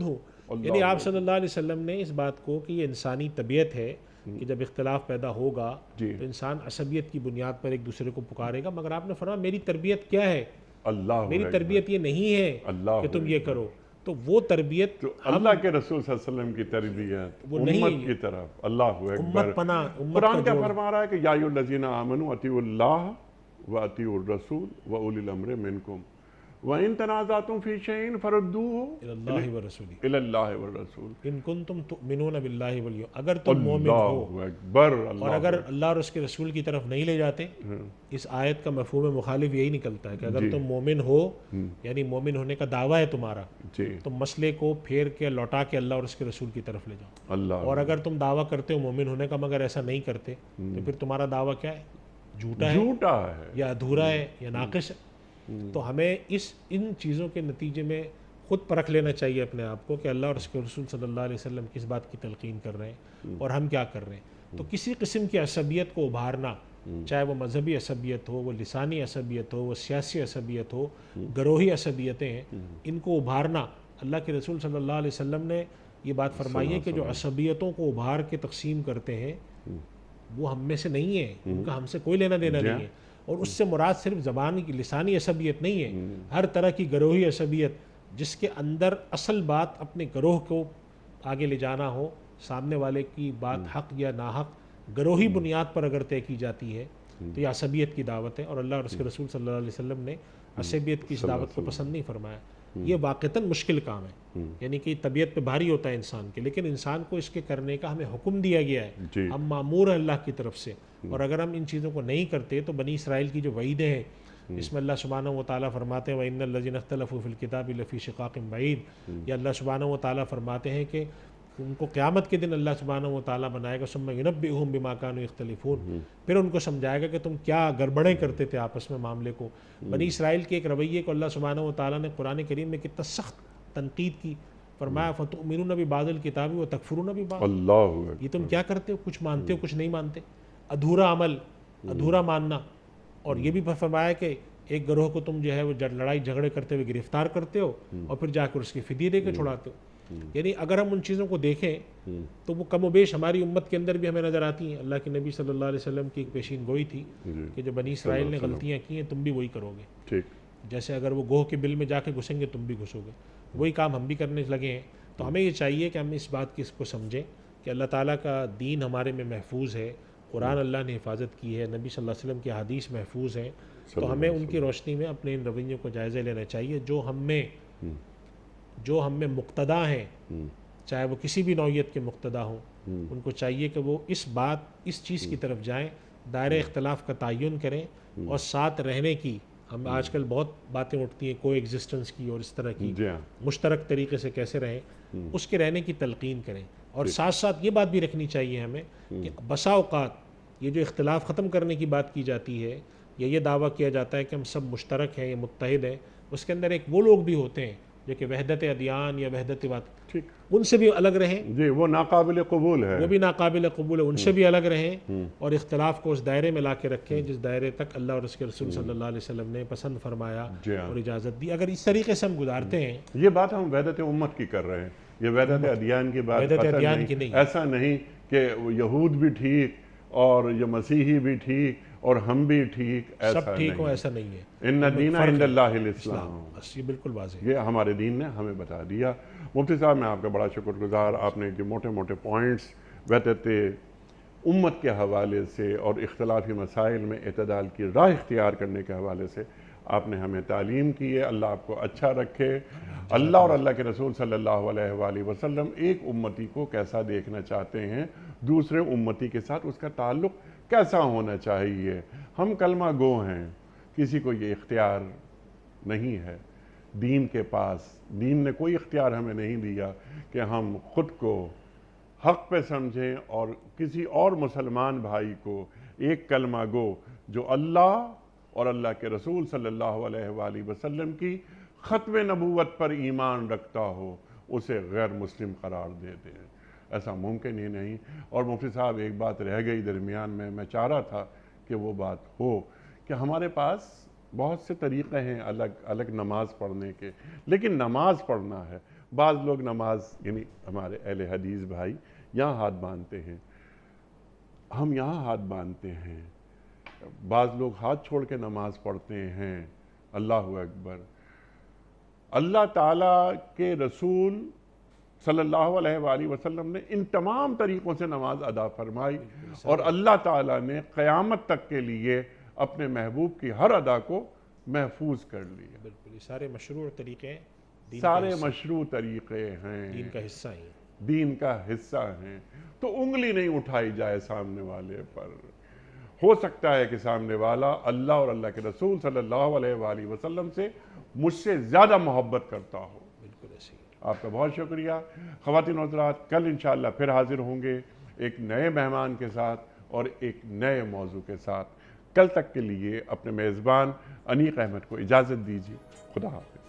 ہوں۔ یعنی آپ صلی اللہ علیہ وسلم نے اس بات کو کہ یہ انسانی طبیعت ہے کہ جب اختلاف پیدا ہوگا تو انسان عصبیت کی بنیاد پر ایک دوسرے کو پکارے گا، مگر آپ نے فرمایا میری تربیت کیا ہے، اللہ میری تربیت یہ نہیں ہے کہ تم یہ کرو۔ تو وہ تربیت تو اللہ کے رسول صلی اللہ علیہ وسلم کی تربیت امت کی طرف، اللہ اکبر۔ امت پناہ، امت قرآن کیا فرما رہا ہے کہ یا ایھا الذین آمنوا اطیعوا اللہ واطیعوا الرسول واولی الامر منکم وَإِن تَنَازَعْتُمْ فِي شَيْءٍ فَرُدُّوهُ إِلَى اللَّهِ وَرَسُولِهِ إِلَى اللَّهِ وَالرَّسُولِ ان کنتم تؤمنون باللہ والیوم، اگر تم مومن ہو اللہ اکبر، اور اللہ اگر اللہ اور اس کے رسول کی طرف نہیں لے جاتے، اس آیت کا مفہوم مخالف یہی نکلتا ہے کہ اگر تم مومن ہو یعنی مومن ہونے کا دعویٰ ہے تمہارا، جی تم مسئلے کو پھیر کے لوٹا کے اللہ اور اس کے رسول کی طرف لے جاؤ، اللہ، اور اگر تم دعویٰ کرتے ہو مومن ہونے کا مگر ایسا نہیں کرتے تو پھر تمہارا دعویٰ کیا ہے، جھوٹا ہے یا ادھورا ہے یا ناقص ہے۔ تو ہمیں ان چیزوں کے نتیجے میں خود پرکھ لینا چاہیے اپنے آپ کو کہ اللہ اور اس کے رسول صلی اللہ علیہ وسلم کس بات کی تلقین کر رہے ہیں اور ہم کیا کر رہے ہیں۔ تو کسی قسم کی عصبیت کو ابھارنا، چاہے وہ مذہبی عصبیت ہو، وہ لسانی عصبیت ہو، وہ سیاسی عصبیت ہو، گروہی عصبیتیں ہیں، ان کو ابھارنا، اللہ کے رسول صلی اللہ علیہ وسلم نے یہ بات فرمائی ہے کہ جو عصبیتوں کو ابھار کے تقسیم کرتے ہیں وہ ہم میں سے نہیں ہے، ان کا ہم سے کوئی لینا دینا نہیں ہے۔ اور اس سے مراد صرف زبان کی لسانی عصبیت نہیں ہے، ہر طرح کی گروہی عصبیت جس کے اندر اصل بات اپنے گروہ کو آگے لے جانا ہو، سامنے والے کی بات حق یا ناحق گروہی بنیاد پر اگر طے کی جاتی ہے تو یہ عصبیت کی دعوت ہے، اور اللہ اور اس کے رسول صلی اللہ علیہ وسلم نے عصبیت کی اس دعوت کو پسند نہیں فرمایا۔ یہ واقعتاً مشکل کام ہے، یعنی کہ طبیعت پہ بھاری ہوتا ہے انسان کے، لیکن انسان کو اس کے کرنے کا ہمیں حکم دیا گیا ہے، ہم مامور ہیں اللہ کی طرف سے، اور اگر ہم ان چیزوں کو نہیں کرتے تو بنی اسرائیل کی جو وعیدیں ہیں اس میں اللہ سبحانہ و تعالیٰ فرماتے ہیں وَإِنَّ الَّذِينَ اخْتَلَفُوا فِي الْكِتَابِ لَفِي شِقَاقٍ بَعِيدٍ، یا اللہ سبحانہ و تعالیٰ فرماتے ہیں کہ ان کو قیامت کے دن اللہ سبحانہ و تعالیٰ بنائے گا ثُمَّ يُنَبِّئُهُم بِمَا كَانُوا يَخْتَلِفُونَ، پھر ان کو سمجھائے گا کہ تم کیا گڑبڑیں کرتے تھے آپس میں معاملے کو۔ بنی اسرائیل کے ایک رویے کو اللہ سبحانہ و تعالیٰ نے قرآن کریم میں کتنا سخت تنقید کی، فرمایا فَتُؤْمِنُونَ بِبَعْضِ الْكِتَابِ وَتَكْفُرُونَ بِبَعْضٍ، اللہ، یہ تم کیا کرتے ہو، کچھ مانتے ہو کچھ نہیں مانتے، ادھورا عمل، ادھورا ماننا۔ اور یہ بھی فرمایا کہ ایک گروہ کو تم جو ہے وہ لڑائی جھگڑے کرتے ہوئے گرفتار کرتے ہو اور پھر جا کر اس کی فدیے دے کے چھڑاتے ہو۔ یعنی اگر ہم ان چیزوں کو دیکھیں تو وہ کم و بیش ہماری امت کے اندر بھی ہمیں نظر آتی ہیں۔ اللہ کے نبی صلی اللہ علیہ وسلم کی ایک پیشین گوئی تھی کہ جو بنی اسرائیل نے غلطیاں کی ہیں تم بھی وہی کرو گے، جیسے اگر وہ گوہ کے بل میں جا کے گھسیں گے تم بھی گھسو گے، وہی کام ہم بھی کرنے لگے ہیں۔ تو ہمیں یہ چاہیے کہ ہم اس بات کی اس کو سمجھیں کہ اللہ تعالیٰ کا دین ہمارے میں محفوظ ہے، قرآن اللہ نے حفاظت کی ہے، نبی صلی اللہ علیہ وسلم کی حدیث محفوظ ہیں، تو ہمیں ان کی روشنی میں اپنے ان رویوں کو جائزہ لینا چاہیے جو ہم میں مقتدا ہیں، چاہے وہ کسی بھی نوعیت کے مقتدا ہوں، ان کو چاہیے کہ وہ اس چیز کی طرف جائیں، دائرہ اختلاف کا تعین کریں اور ساتھ رہنے کی، ہم آج کل بہت باتیں اٹھتی ہیں کو ایگزسٹنس کی اور اس طرح کی، مشترک طریقے سے کیسے رہیں، اس کے رہنے کی تلقین کریں۔ اور ساتھ ساتھ یہ بات بھی رکھنی چاہیے ہمیں کہ بسا اوقات یہ جو اختلاف ختم کرنے کی بات کی جاتی ہے یا یہ دعویٰ کیا جاتا ہے کہ ہم سب مشترک ہیں یا متحد ہیں، اس کے اندر ایک وہ لوگ بھی ہوتے ہیں جو کہ وحدت ادیان یا وحدت بات، ان سے بھی الگ رہیں، جی وہ ناقابل قبول ہے، وہ بھی ناقابل قبول ہے، ان سے بھی الگ رہیں اور اختلاف کو اس دائرے میں لا کے رکھیں جس دائرے تک اللہ اور اس کے رسول صلی اللہ علیہ وسلم نے پسند فرمایا اور اجازت دی۔ اگر اس طریقے سے ہم گزارتے ہیں، یہ بات ہم وحدت امت کی کر رہے ہیں، یہ وحدت ادیان کی بات وحدت ادیان کی نہیں، ایسا نہیں کہ یہود بھی ٹھیک اور یہ مسیحی بھی ٹھیک اور ہم بھی ٹھیک، ایسا سب ٹھیک ہو، ایسا نہیں ہے۔ ان الدین عند اللہ الاسلام، بس یہ بالکل واضح، یہ ہمارے دین نے ہمیں بتا دیا۔ مفتی صاحب میں آپ کا بڑا شکر گزار، آپ نے جو موٹے موٹے پوائنٹس وحدت امت کے حوالے سے اور اختلافی مسائل میں اعتدال کی راہ اختیار کرنے کے حوالے سے آپ نے ہمیں تعلیم کی ہے۔ اللہ آپ کو اچھا رکھے۔ اللہ اور اللہ کے رسول صلی اللہ علیہ وآلہ وسلم ایک امتی کو کیسا دیکھنا چاہتے ہیں، دوسرے امتی کے ساتھ اس کا تعلق کیسا ہونا چاہیے۔ ہم کلمہ گو ہیں، کسی کو یہ اختیار نہیں ہے دین کے پاس۔ دین نے کوئی اختیار ہمیں نہیں دیا کہ ہم خود کو حق پہ سمجھیں اور کسی اور مسلمان بھائی کو ایک کلمہ گو جو اللہ اور اللہ کے رسول صلی اللہ علیہ وآلہ وسلم کی ختم نبوت پر ایمان رکھتا ہو، اسے غیر مسلم قرار دے دیں۔ ایسا ممکن ہی نہیں۔ اور مفتی صاحب ایک بات رہ گئی درمیان میں چاہ رہا تھا کہ وہ بات ہو کہ ہمارے پاس بہت سے طریقے ہیں الگ نماز پڑھنے کے، لیکن نماز پڑھنا ہے۔ بعض لوگ نماز یعنی ہمارے اہل حدیث بھائی یہاں ہاتھ باندھتے ہیں، ہم یہاں ہاتھ باندھتے ہیں، بعض لوگ ہاتھ چھوڑ کے نماز پڑھتے ہیں۔ اللہ اکبر۔ اللہ تعالیٰ کے رسول صلی اللہ علیہ وآلہ وسلم نے ان تمام طریقوں سے نماز ادا فرمائی، اور اللہ تعالیٰ نے قیامت تک کے لیے اپنے محبوب کی ہر ادا کو محفوظ کر لیا۔ بالکل، یہ سارے مشروع طریقے سارے مشروع طریقے ہیں، دین کا حصہ ہیں، دین کا حصہ ہیں۔ تو انگلی نہیں اٹھائی جائے سامنے والے پر۔ ہو سکتا ہے کہ سامنے والا اللہ اور اللہ کے رسول صلی اللہ علیہ وآلہ وسلم سے مجھ سے زیادہ محبت کرتا ہو۔ بالکل ایسے ہی۔ آپ کا بہت شکریہ۔ خواتین و حضرات، کل انشاءاللہ پھر حاضر ہوں گے ایک نئے مہمان کے ساتھ اور ایک نئے موضوع کے ساتھ۔ کل تک کے لیے اپنے میزبان انیق احمد کو اجازت دیجیے۔ خدا حافظ۔